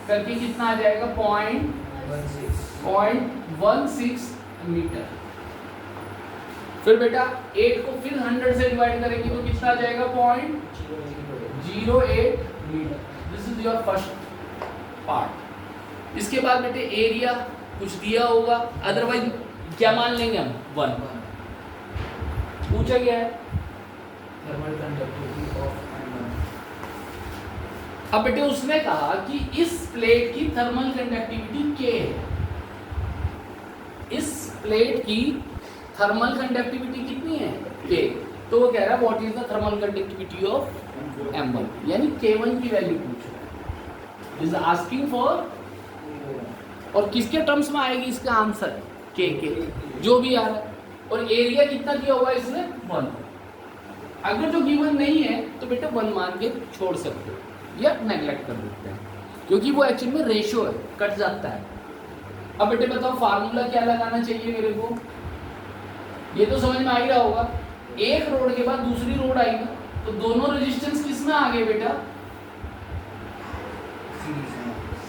करके कितना आ जाएगा? 0.16 मीटर। फिर बेटा 8 को फिर 100 से डिवाइड करेंगे तो कितना आ जाएगा? 0.08 metre. This is your first part. इसके बाद बेटे एरिया कुछ दिया होगा, अदरवाइज क्या मान लेंगे हम? 1 पूछा गया है। Thermal conductivity of M1। अब बेटे उसने कहा कि इस प्लेट की थर्मल कंडक्टिविटी K है। इस प्लेट की थर्मल कंडक्टिविटी कितनी है? K। तो वो कह रहा है what is the thermal conductivity of M1, यानी K1 की वैल्यू पूछो। इज आस्किंग फॉर, और किसके टर्म्स में आएगी इसका आंसर? K के, जो भी आ रहा है। और एरिया कितना दिया हुआ है इसने? 1। अगर जो गिवन नहीं है तो बेटा 1 मान के छोड़ सकते हो। या नेगलेक्ट कर देते हैं, क्योंकि वो एक्चुअली में रेशियो है, कट जाता है। अब बेटे बताओ फार्मूला क्या लगाना चाहिए मेरे को, ये तो समझ में आ ही रहा होगा। एक रोड के बाद दूसरी रोड आई ना, तो दोनों रेजिस्टेंस किस में आ गए बेटा,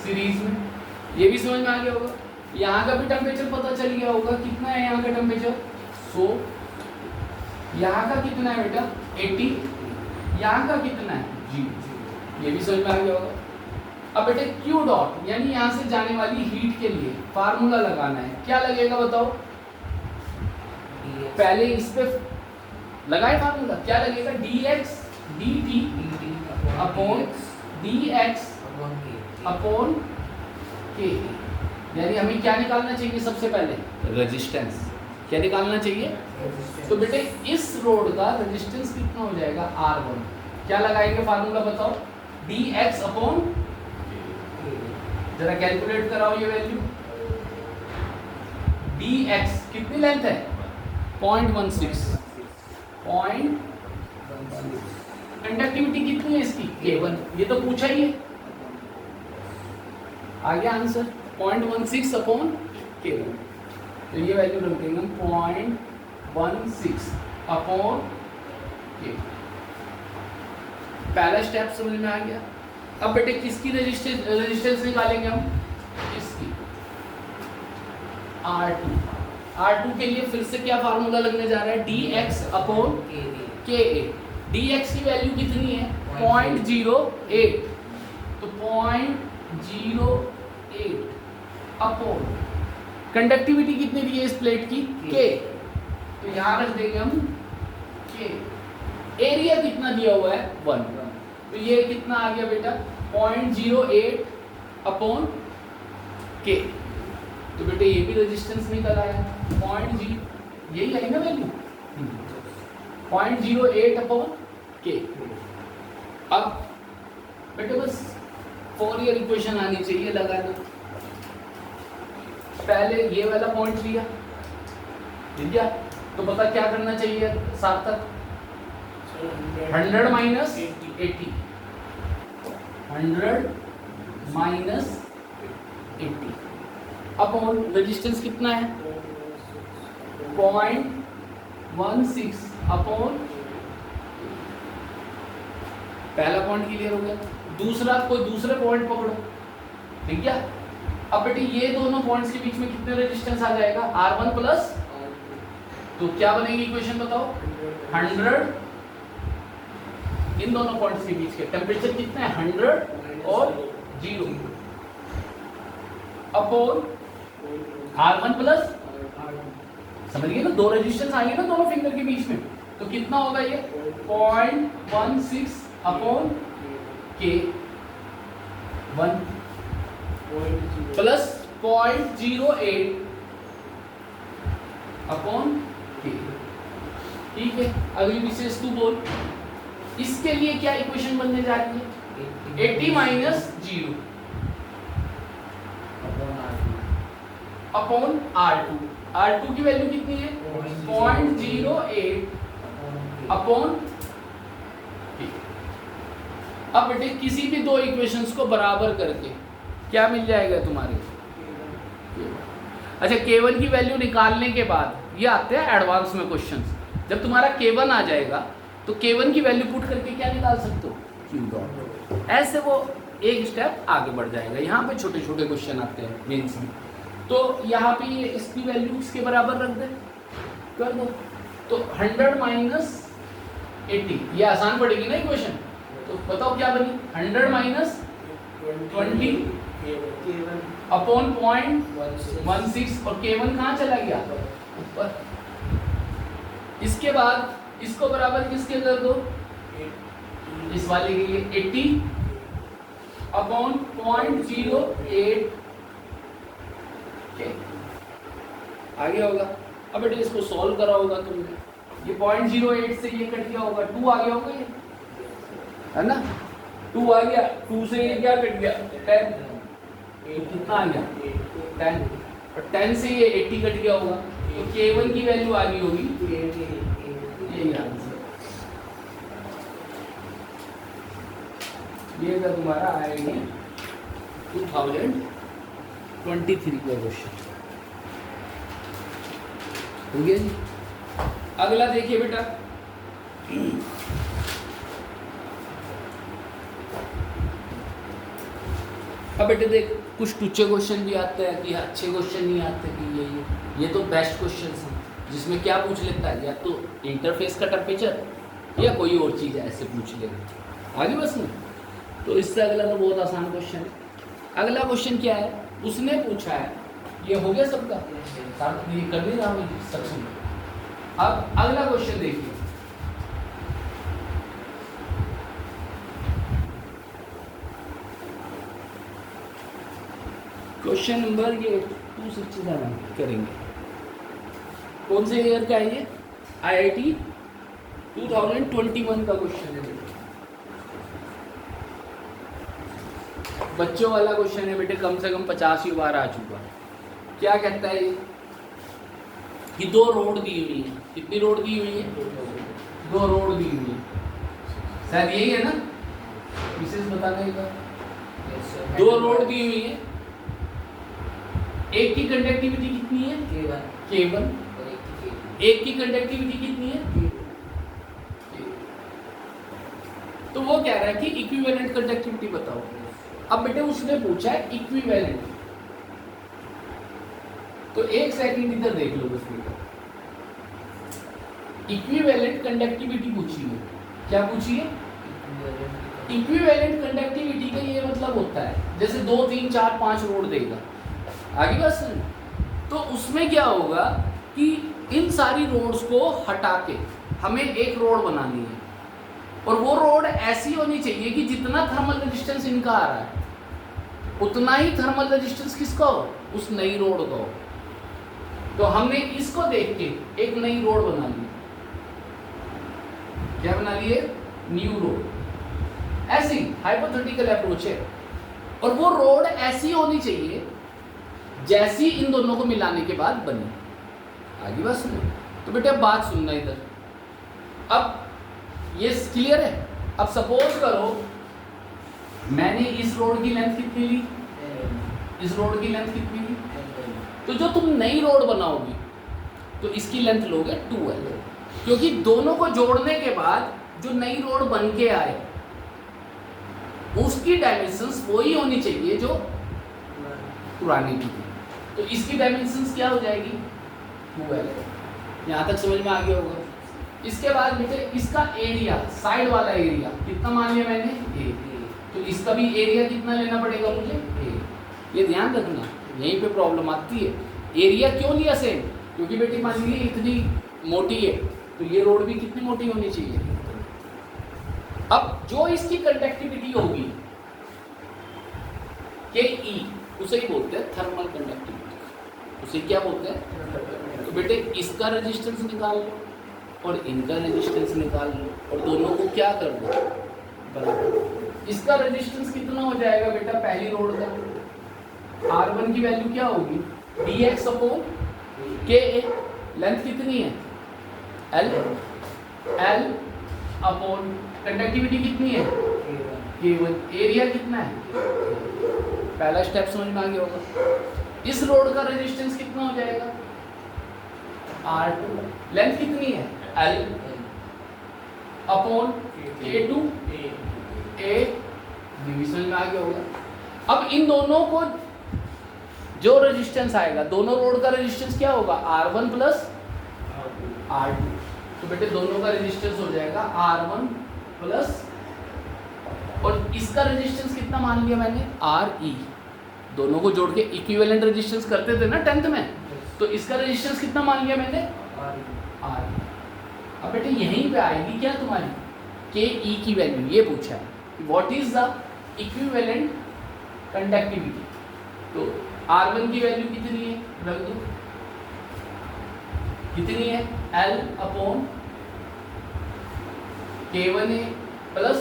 सीरीज में। ये भी समझ में आ गया होगा। यहाँ का भी टेम्परेचर पता चल गया होगा, कितना है यहाँ का टेम्परेचर 100, यहाँ का कितना है बेटा 80, यहाँ का कितना है जी, ये भी समझ में आ गया होगा। अब बेटे Q डॉट यानी यहाँ से जाने वाली हीट के लिए फार्मूला लगाना है, क्या लगेगा बताओ, पहले इस पे लगाए फार्मूला, क्या लगेगा dx dt upon dx upon k, यानी हमें क्या निकालना चाहिए सबसे पहले, रेजिस्टेंस। क्या निकालना चाहिए, तो बेटे इस रोड का रेजिस्टेंस कितना हो जाएगा R1, क्या लगाएंगे फार्मूला बताओ, dx अपॉन, जरा कैलकुलेट कराओ ये वैल्यू, dx कितनी लेंथ है 0.16, कंडक्टिविटी कितनी है इसकी K1, ये तो पूछा ही है, आ गया आंसर 0.16 अपॉन K1, तो ये वैल्यू रख देंगे 0.16 अपॉन K। पहला स्टेप समझ में आ गया। अब बेटे किसकी रेजिस्टेंस निकालेंगे हम, इसकी R2 के लिए फिर से क्या फार्मूला लगने जा रहा है, dx अपॉन ka। dx की वैल्यू कितनी है 0.08, तो 0.08 अपॉन कंडक्टिविटी कितनी दी है इस प्लेट की k, तो यहाँ रख देंगे हम k। एरिया कितना दिया हुआ है 1, तो ये कितना आ गया बेटा 0.08 अपॉन k, तो बेटे ये भी रेजिस्टेंस निकल आया 0.0, यही है ना वैल्यू 0.08 अपॉन k। अब बेटे बस फॉरियर इक्वेशन आनी चाहिए लगाना। पहले ये वाला पॉइंट लिया, ठीक है, तो पता क्या करना चाहिए सार्थक, 100 माइनस 80, 100 माइनस 80 अपॉन रेजिस्टेंस कितना है 0.16 अपॉन, पहला पॉइंट क्लियर हो गया। दूसरा कोई दूसरे पॉइंट पकड़ो, ठीक है। अब बेटे ये दोनों पॉइंट्स के बीच में कितने रेजिस्टेंस आ जाएगा R1 प्लस, तो क्या बनेगी इक्वेशन बताओ 100, इन दोनों पॉइंट्स के बीच के टेम्परेचर कितना है 100 और 0 अपॉन R1 प्लस, समझ गए ना, दो रेजिस्टेंस आएंगे ना दोनों फिंगर के बीच में, तो कितना होगा ये 0.16 upon K 1 plus 0.08 upon K, ठीक है। अगली विशेष तू बोल, इसके लिए क्या इक्वेशन बनने जा रही है 80 माइनस 0 अपॉन R2, R2 की वैल्यू कितनी है 0.08 अपॉन K। अब बेटे किसी भी दो इक्वेशंस को बराबर करके क्या मिल जाएगा तुम्हारे, अच्छा K1 की वैल्यू निकालने के बाद ये आते हैं एडवांस में क्वेश्चंस, जब तुम्हारा K1 आ जाएगा तो K1 की वैल्यू पुट करके क्या निकाल सकते हो Q डॉट, ऐसे वो एक स्टेप आगे बढ़ जाएगा। यहाँ पे छोटे छोटे क्वेश्चन आते हैं मेंस में, तो यहाँ पे ये इसकी वैल्यू इसके बराबर रख दे, कर दो, तो 100 माइनस 80, ये आसान पड़ेगी ना इक्वेशन, तो बताओ क्या बनी 100 माइनस 20 अपॉन 0.16 और K1 कहाँ चला गया ऊपर। इसके बाद इसको बराबर किसके कर दो, इस वाले के लिए 80 अपॉन 0.08 आ गया होगा। अब बेटे इसको सॉल्व करा होगा तुमने, ये 0.08 से ये कट गया होगा, 2 आ गया होगा ये, है ना, 2 आ गया, 2 से ये क्या कट गया 10, तो कितना आ गया 10, और 10 से ये 80 कट गया होगा, तो K1 की वैल्यू आ गई होगी यही आंसर। ये था तुम्हारा आएगी 2023 का क्वेश्चन। हो गया जी। अगला देखिए बेटा, अब बेटे देख कुछ टूचे क्वेश्चन भी आते हैं कि अच्छे क्वेश्चन नहीं आते कि ये तो बेस्ट क्वेश्चन हैं जिसमें क्या पूछ लेता है, या तो इंटरफेस का टेम्परेचर या कोई और चीज़ ऐसे पूछ लेगा आगे बस में। तो इससे अगला तो बहुत आसान क्वेश्चन है। अगला क्वेश्चन क्या है, उसने पूछा है, ये हो गया सबका, ये कर नहीं रहा हूँ सक्षम। अब अगला क्वेश्चन देखिए, क्वेश्चन नंबर ये 267 करेंगे। कौन से ईयर का है ये? IIT 2021 का क्वेश्चन है बेटे, बच्चों वाला क्वेश्चन है बेटे, कम से कम 50 बार आ चुका है। क्या कहता है ये कि दो रोड दी हुई है। कितनी रोड दी हुई है? दो रोड दी हुई है, शायद यही है ना विशेष बताने का। दो रोड दी हुई है, एक की कंडक्टिविटी कितनी है? K1। एक की कंडक्टिविटी कितनी है? तो वो कह रहा है कि इक्विवेलेंट कंडक्टिविटी बताओ। अब बेटे उसने पूछा है इक्विवेलेंट, तो एक सेकंड इधर देख लो बस बेटा। इक्विवेलेंट कंडक्टिविटी पूछी है, क्या पूछी है? इक्विवेलेंट कंडक्टिविटी का ये मतलब होता है जैसे 2 3 4 5 रोड देगा आगे बस। तो उसमें क्या होगा कि इन सारी रोड्स को हटा के हमें एक रोड बनानी है, और वो रोड ऐसी होनी चाहिए कि जितना थर्मल रेजिस्टेंस इनका आ रहा है उतना ही थर्मल रेजिस्टेंस किसका हो? उस नई रोड का हो। तो हमने इसको देख के एक नई रोड बना ली। क्या बना लिए? New road. ऐसी हाइपोथेटिकल अप्रोच है, और वो रोड ऐसी होनी चाहिए जैसी इन दोनों को मिलाने के बाद बनी। आगे बात सुनो। तो बेटा बात सुनना इधर। अब ये क्लियर है? अब सपोज करो मैंने इस रोड की लेंथ कितनी ली, इस रोड की लेंथ कितनी ली, तो जो तुम नई रोड बनाओगी तो इसकी लेंथ लोगे 2L, क्योंकि दोनों को जोड़ने के बाद जो नई रोड बन के आए उसकी डायमेंशंस वही होनी चाहिए जो पुरानी की थी। तो इसकी डायमेंशंस क्या हो जाएगी? 2L। यहाँ तक समझ में आ गया होगा। इसके बाद बेटे इसका एरिया, साइड वाला एरिया कितना मान लिया मैंने? A। तो इसका भी एरिया कितना लेना पड़ेगा मुझे? A। ये ध्यान रखना, यहीं पे प्रॉब्लम आती है। एरिया क्यों लिया सेम? क्योंकि बेटी मान लीजिए इतनी मोटी है तो ये रोड भी कितनी मोटी होनी चाहिए। अब जो इसकी कंडक्टिविटी होगी KE, उसे ही बोलते हैं थर्मल कंडक्टिविटी। उसे क्या बोलते हैं? तो बेटे इसका रेजिस्टेंस निकाल लो और इनका रेजिस्टेंस निकाल लो, और दोनों को क्या कर दो? बराबर। इसका रेजिस्टेंस कितना हो जाएगा बेटा पहली रोड का? R1 की वैल्यू क्या होगी? dx/KA। लेंथ कितनी है? L। कंडक्टिविटी कितनी है? K1। एरिया कितना है? पहला स्टेप समझ में आ गया होगा। इस रोड का रेजिस्टेंस कितना हो जाएगा? R2। लेंथ कितनी है? L/K2। A डिवीजन में आ गया होगा। अब इन दोनों को जो रेजिस्टेंस आएगा, दोनों रोड का रेजिस्टेंस क्या होगा? R1 plus R2। तो बेटे दोनों का रेजिस्टेंस हो जाएगा R1 प्लस, और इसका रेजिस्टेंस कितना मान लिया मैंने? RE। दोनों को जोड़ के इक्विवेलेंट रेजिस्टेंस करते थे ना 10th में, तो इसका रेजिस्टेंस कितना मान लिया मैंने? RE। अब बेटे यहीं पे आएगी क्या तुम्हारी KE की वैल्यू। ये पूछा है what is the equivalent conductivity. तो R1 की वैल्यू कितनी है? रख दो। कितनी है? L/K1A plus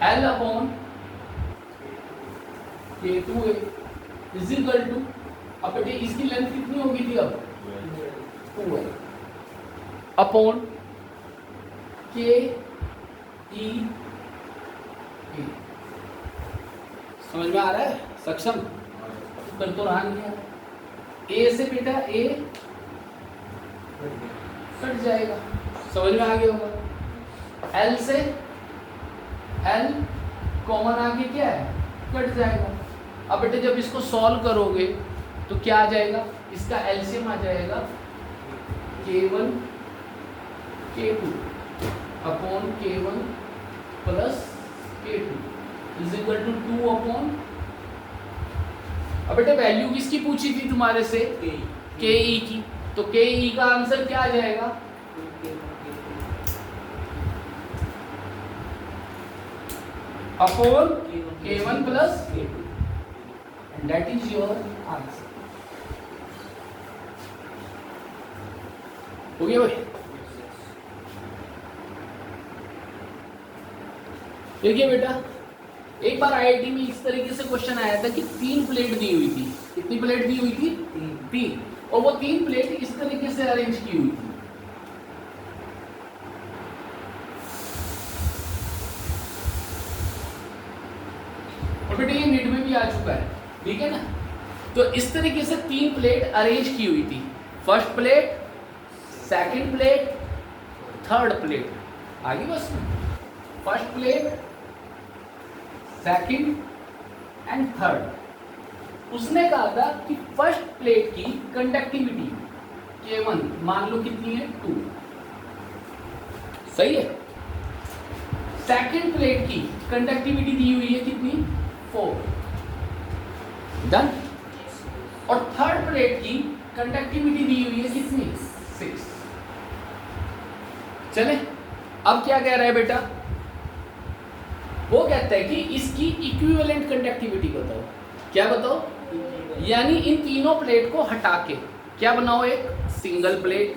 L/K2A is equal to, अब बेटे इसकी लेंथ कितनी होगी थी? अब 2L अपॉन KE ए। समझ में आ रहा है? सक्षम कर तो रहा नहीं है। ए से बेटा ए कट जाएगा, समझ में आ गया होगा। एल से एल कॉमन आगे क्या है, कट जाएगा। अब बेटे जब इसको सॉल्व करोगे तो क्या आ जाएगा, इसका एलसीएम आ जाएगा K1 K2 upon K1 plus K2 is equal to 2 upon. अब बेटे वैल्यू किसकी पूछी थी तुम्हारे से, KE की, तो KE का आंसर क्या आ जाएगा, upon K1 plus K2 and that is your answer। हो गया भाई? देखिए बेटा, एक बार आईआईटी में इस तरीके से क्वेश्चन आया था कि 3 प्लेट दी हुई थी। कितनी प्लेट दी हुई थी? 3। और वो 3 प्लेट इस तरीके से अरेंज की हुई थी। और बेटा ये नीट में भी आ चुका है, ठीक है ना। तो इस तरीके से 3 प्लेट अरेंज की हुई थी, first plate, second plate, third plate. आगे बस first plate, second and third. उसने कहा था कि फर्स्ट प्लेट की कंडक्टिविटी K1 मान लो कितनी है, 2, सही है। सेकंड प्लेट की कंडक्टिविटी दी हुई है कितनी, 4, डन। और थर्ड प्लेट की कंडक्टिविटी दी हुई है कितनी, 6। चले, अब क्या कह रहा है बेटा, वो कहता है कि इसकी इक्विवेलेंट कंडक्टिविटी बताओ। क्या बताओ, यानी इन तीनों प्लेट को हटा के क्या बनाओ, एक सिंगल प्लेट।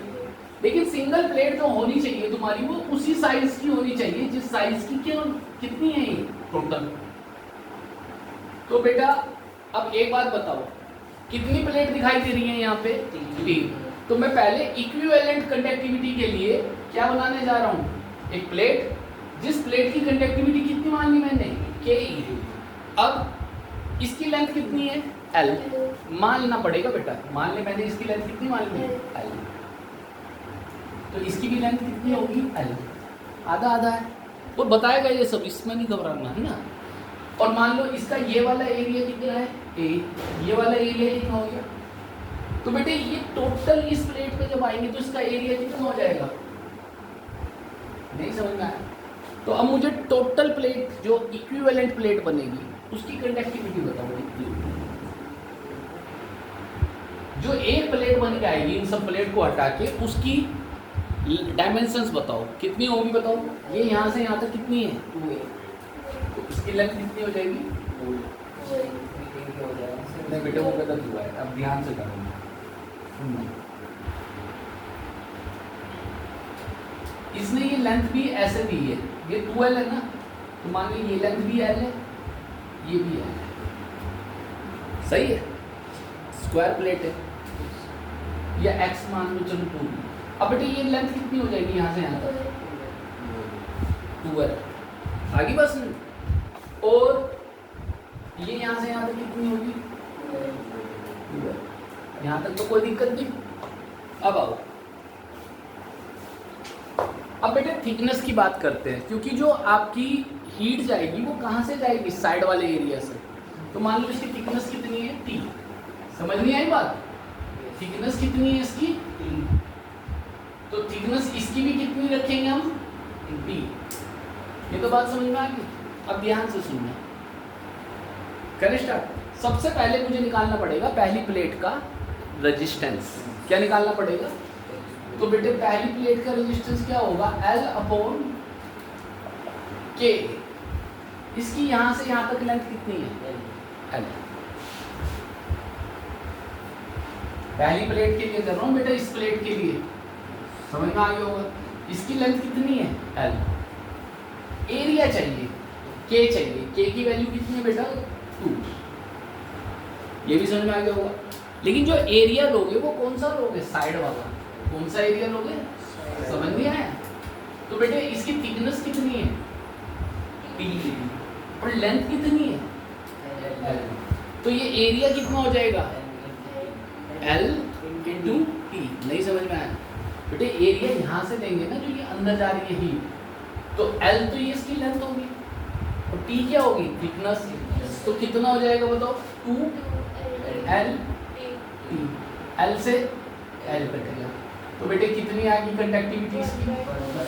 लेकिन सिंगल प्लेट जो होनी चाहिए तुम्हारी वो उसी साइज की होनी चाहिए जिस साइज की क्यों कितनी है ये टोटल। तो बेटा अब एक बात बताओ, कितनी प्लेट दिखाई दे रही है यहाँ पे, 3। तो मैं पहले इक्विवेलेंट कंडक्टिविटी के लिए क्या बनाने जा रहा हूँ, एक प्लेट जिस प्लेट की कंडक्टिविटी कितनी मान ली मैंने, KE। अब इसकी लेंथ कितनी है, L। मान लेना पड़ेगा बेटा, मान ले मैंने इसकी लेंथ कितनी मान ली, L। तो इसकी भी लेंथ कितनी होगी, L। आधा आधा है, वो बताएगा ये सब, इसमें नहीं घबराना है ना। और मान लो इसका ये वाला एरिया कितना है, A। ये वाला एरिया कितना हो गया। तो बेटे ये टोटल इस प्लेट पे जब आएंगे तो इसका एरिया कितना हो जाएगा, नहीं समझ में आया। तो अब मुझे टोटल प्लेट जो इक्विवेलेंट प्लेट बनेगी उसकी कंडक्टिविटी बताओ कितनी होगी। जो एक प्लेट बन के आएगी इन सब प्लेट को हटा के, उसकी डायमेंशंस बताओ कितनी होगी, बताओ। ये यहाँ से यहाँ तक कितनी है, 2A। तो इसकी लेंथ कितनी हो जाएगी, नहीं बेटे वो गलत हुआ है, अब ध्यान से करो। इसने ये लेंथ भी ऐसे दी है, ये 2L है ना, तो मान लीजिए ये लेंथ भी L है, ये भी L है, सही है। स्क्वायर प्लेट है, या X मान लो, चलो 2। अब बेटे ये लेंथ कितनी हो जाएगी यहाँ से यहाँ तक, 2L। आगे बस, और ये यहाँ से यहाँ तक कितनी होगी, 2L। यहाँ तक तो कोई दिक्कत नहीं। अब आओ, अब बेटे थिकनेस की बात करते हैं, क्योंकि जो आपकी हीट जाएगी वो कहाँ से जाएगी, साइड वाले एरिया से। तो मान लो इसकी थिकनेस कितनी है, T। समझ नहीं आई बात, थिकनेस कितनी है इसकी, T। तो थिकनेस इसकी भी कितनी रखेंगे हम, T। ये तो बात समझ में आ गई। अब ध्यान से सुनना, करें स्टार्ट। सबसे पहले मुझे निकालना पड़ेगा पहली प्लेट का रेजिस्टेंस। क्या निकालना पड़ेगा, तो बेटे पहली प्लेट का रेजिस्टेंस क्या होगा, L अपॉन K। इसकी यहाँ से यहाँ तक लेंथ कितनी है, L। पहली प्लेट के लिए कर रहा हूँ बेटा, इस प्लेट के लिए समझ में आ गया होगा। इसकी लेंथ कितनी है, L। एरिया चाहिए, K चाहिए, K की वैल्यू कितनी है बेटा, 2। ये भी समझ में आ गया होगा। लेकिन जो एरिया लोगे वो कौन सा लोगे, साइड वाला। कौन सा एरिया लोगे, समझ नहीं आया। तो बेटे इसकी थिकनेस कितनी है, T। और लेंथ कितनी है L। तो ये एरिया कितना हो जाएगा L इंटू टी। नहीं समझ में आया बेटे, एरिया यहाँ से लेंगे ना जो ये अंदर जा रही है हीट, तो L तो ये इसकी लेंथ होगी और T क्या होगी थिकनेस। तो कितना हो जाएगा बताओ 2L T। L से L कटेगा तो बेटे कितनी आएगी कंडक्टिविटी इसकी,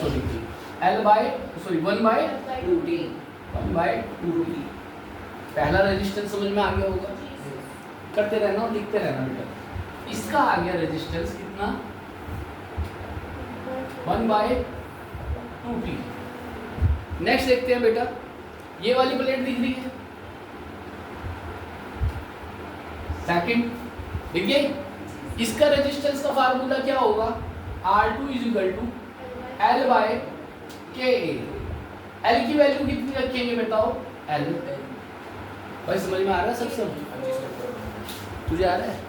sorry L bye sorry 1/2T 1/2T। पहला रेजिस्टेंस समझ में आ गया होगा, करते रहना और लिखते रहना बेटा। इसका आ गया रेजिस्टेंस कितना 1/2T। नेक्स्ट देखते हैं बेटा, ये वाली प्लेट दिख रही है सेकंड, दिख गई। इसका रेजिस्टेंस का फार्मूला क्या होगा R2 = L/KA। L की वैल्यू कितनी रखेंगे बताओ L। भाई समझ में आ रहा है सब तुझे आ रहा है।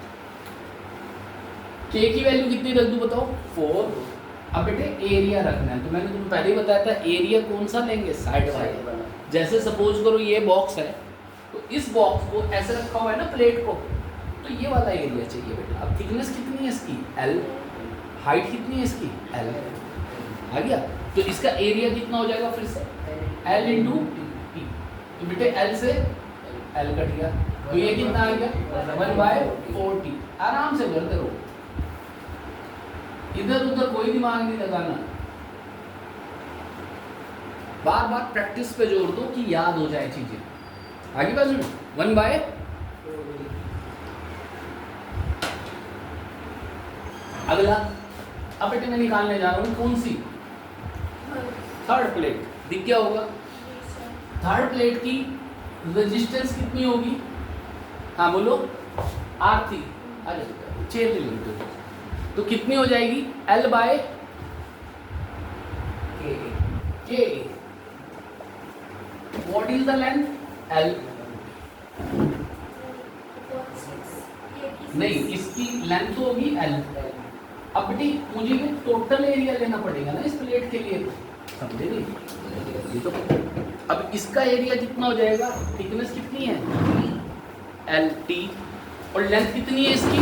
K की वैल्यू कितनी रख दूं बताओ 4। अब बेटे एरिया रखना है, तो मैंने तुम्हें पहले ही बताया था एरिया कौन सा लेंगे साइड वाइड। जैसे सपोज करो ये बॉक्स है, तो इस बॉक्स को ऐसे रखा हुआ है ना प्लेट को, तो ये वाला एरिया चाहिए बेटा। अब थिकनेस कितनी है इसकी L, हाइट कितनी है इसकी L, आ गया। तो इसका एरिया कितना हो जाएगा फिर से L इंटू टी। तो बेटे L से L कट गया, तो ये कितना आ गया 1/4T। आराम से करते रहो, इधर उधर कोई दिमाग नहीं लगाना, बार बार प्रैक्टिस पे जोर दो कि याद हो जाए चीजें। आगे बाजू में 1/4। अगला अब बेटे मैं निकालने जा रहा हूं कौन सी थर्ड प्लेट, दिख गया होगा। थर्ड प्लेट की रेजिस्टेंस कितनी होगी, हाँ बोलो R3। अरे 6 ले लो तो कितनी हो जाएगी L/KA। What is the length L? नहीं, इसकी लेंथ होगी L। अब बेटी मुझे ये टोटल एरिया लेना पड़ेगा ना इस प्लेट के लिए, समझे नहीं ये तो। अब इसका एरिया कितना हो जाएगा, थिकनेस कितनी है LT और लेंथ कितनी है इसकी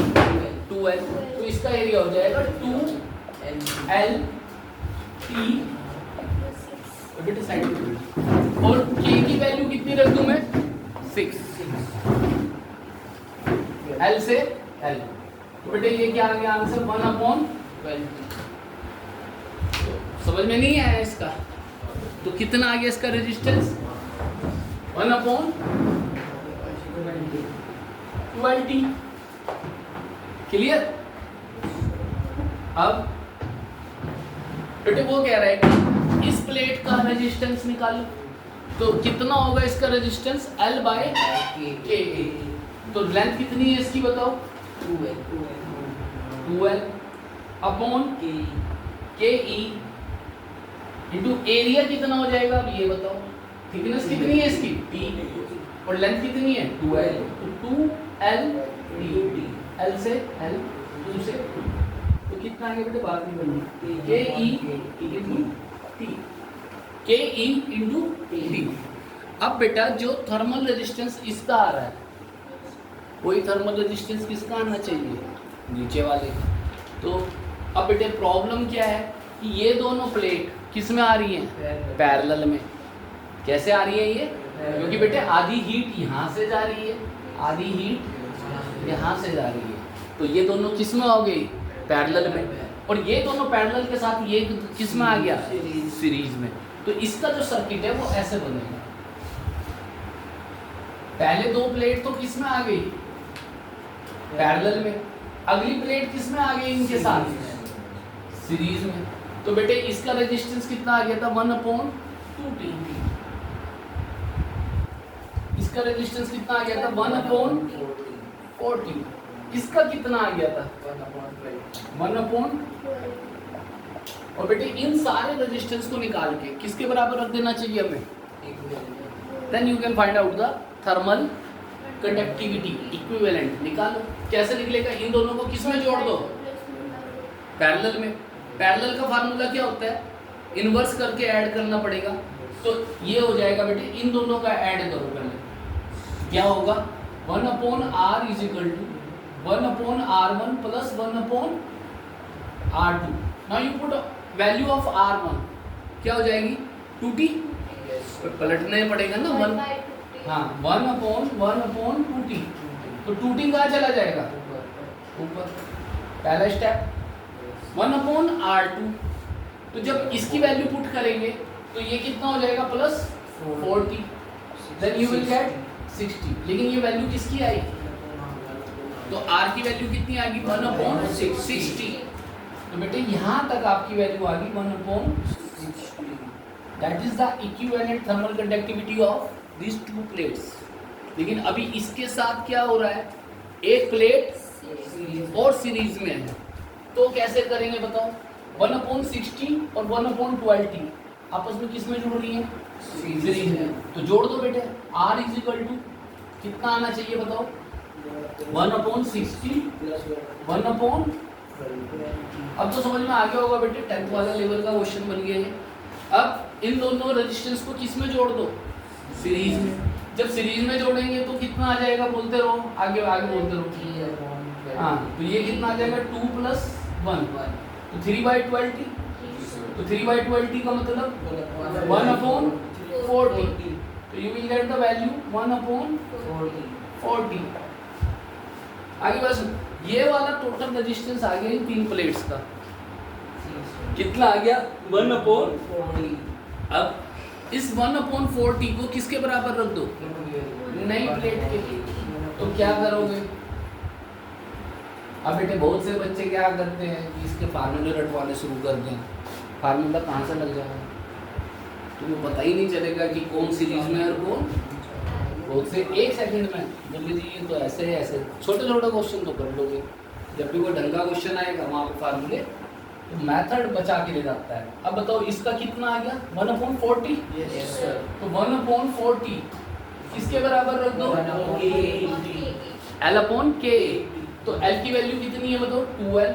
2L, तो इसका एरिया हो जाएगा 2LT। बेटे साइड में और K की वैल्यू कितनी रख दूं मैं 6, L से L। तो बेटे ये क्या आ गया आंसर 1/12। समझ में नहीं आया इसका, तो कितना आ गया इसका रेजिस्टेंस 1/12T। क्लियर। अब बेटे वो कह रहा है कि इस प्लेट का रेजिस्टेंस निकालो, तो कितना होगा इसका रेजिस्टेंस L/KA। तो लेंथ कितनी है इसकी बताओ 2L upon KE into area कितना हो जाएगा अब ये बताओ। थिकनेस कितनी है इसकी T और लेंथ कितनी है 2L, तो 2L L से L 2 से 2, तो कितना आगे बेटे बात नहीं करनी KE into T, KE into T। अब बेटा जो थर्मल रेजिस्टेंस इसका आ रहा है वही थर्मल रेजिस्टेंस किसका आना चाहिए नीचे वाले का। तो अब बेटे प्रॉब्लम क्या है कि ये दोनों प्लेट किस में आ रही हैं पैरेलल में। कैसे आ रही है ये, क्योंकि बेटे आधी हीट यहाँ से जा रही है, आधी हीट यहाँ से जा रही है, तो ये दोनों किस में हो गई पैरेलल में, और ये दोनों पैरेलल के साथ ये किस में आ गया सीरीज में। तो इसका जो सर्किट है वो ऐसे बनेगा। पहले दो प्लेट तो किस में आ गई पैरेलल में, अगली प्लेट किस में आ गई इनके साथ सीरीज में। तो बेटे इसका रेजिस्टेंस कितना आ गया था 1/2T। इसका रेजिस्टेंस कितना आ गया था 1/4T। इसका कितना आ गया था 1/12। और बेटे इन सारे रेजिस्टेंस को निकाल के किसके बराबर रख देना चाहिए हमें, then you can find out the thermal conductivity equivalent. निकालो, कैसे निकलेगा, इन दोनों को किस में जोड़ दो पैरेलल में। पैरेलल का फार्मूला क्या होता है, इन्वर्स करके ऐड करना पड़ेगा, तो ये हो जाएगा बेटे, इन दोनों का ऐड करो पहले, क्या होगा 1/r is equal to 1/r1 plus 1/r2। Now you put value of r1, क्या हो जाएगी 2t, पलटना ही पड़ेगा ना 1, हाँ 1/2t, तो 2t कहाँ चला जाएगा ऊपर, पहला स्टेप 1/r2। तो जब इसकी वैल्यू पुट करेंगे तो ये कितना हो जाएगा plus 40, then you will get 60। लेकिन ये वैल्यू किसकी आई, तो r की वैल्यू कितनी आ गई 1/60। तो बेटे यहाँ तक आपकी वैल्यू आ गई 1/60। That is the equivalent thermal conductivity of this to plates. लेकिन अभी इसके साथ क्या हो रहा है, एक प्लेट और सीरीज में है, तो कैसे करेंगे बताओ, 1/60 और 1/12t आपस में किस में जुड़ रही है, सीरीज में। तो जोड़ दो बेटे, r इज इक्वल टू कितना आना चाहिए बताओ, 1/60 1/, अब तो समझ में आ गया होगा बेटे, 10th वाला लेवल का क्वेश्चन बन गया है। अब इन दोनों रेजिस्टेंस को किस में जोड़ दो, सीरीज में। जब सीरीज में जोड़ेंगे तो कितना आ जाएगा, बोलते रहो, आगे आगे बोलते रहो। हाँ, तो ये कितना आ जाएगा 2 + 1, तो 3/12t। तो 3/12t का मतलब 1/40। तो you will get the value 1/40। आगे बस ये वाला टोटल रेजिस्टेंस आ गया इन तीन प्लेट्स का, कितना आ गया 1/40। अब इस 1/40 को किसके बराबर रख दो, नई प्लेट के। तो क्या करोगे, अब बेटे बहुत से बच्चे क्या करते हैं कि इसके फार्मूले रटवाने शुरू कर दें, फार्मूला कहाँ से लग जाएगा, तुम्हें पता ही नहीं चलेगा कि कौन सीरीज में है और कौन, बहुत से 1 सेकंड में जल्दी जी तो ऐसे ऐसे छोटे छोटे क्वेश्चन तो कर लोगे। जब भी कोई ढंग का क्वेश्चन आएगा वहाँ पे फार्मूले तो मेथड बचा के ले जाता है। अब बताओ इसका कितना आ गया 1/40। Yes sir. तो 1/40 किसके बराबर रख दो, L/K। तो L की वैल्यू कितनी है बताओ 2L,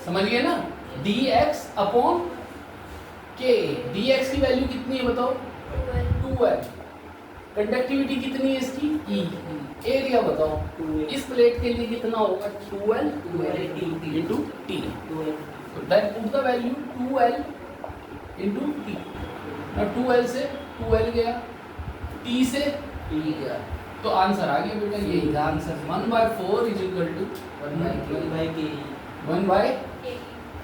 समझ गए ना, dx/K। dx की वैल्यू कितनी है बताओ 2L। कंडक्टिविटी कितनी है इसकी E। एरिया बताओ इस प्लेट के लिए कितना होगा 2L into T। Then put the value 2L into T। now 2L से 2L गया, T से T गया, तो आंसर आ गया बेटा, यही था answer. 1/4 is equal to 1/K।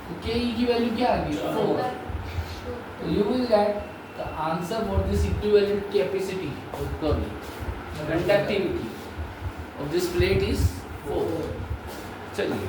तो Ke की वैल्यू क्या आ गई 4। तो you will get the answer for this equivalent capacity conductivity of this plate is 4। चलिए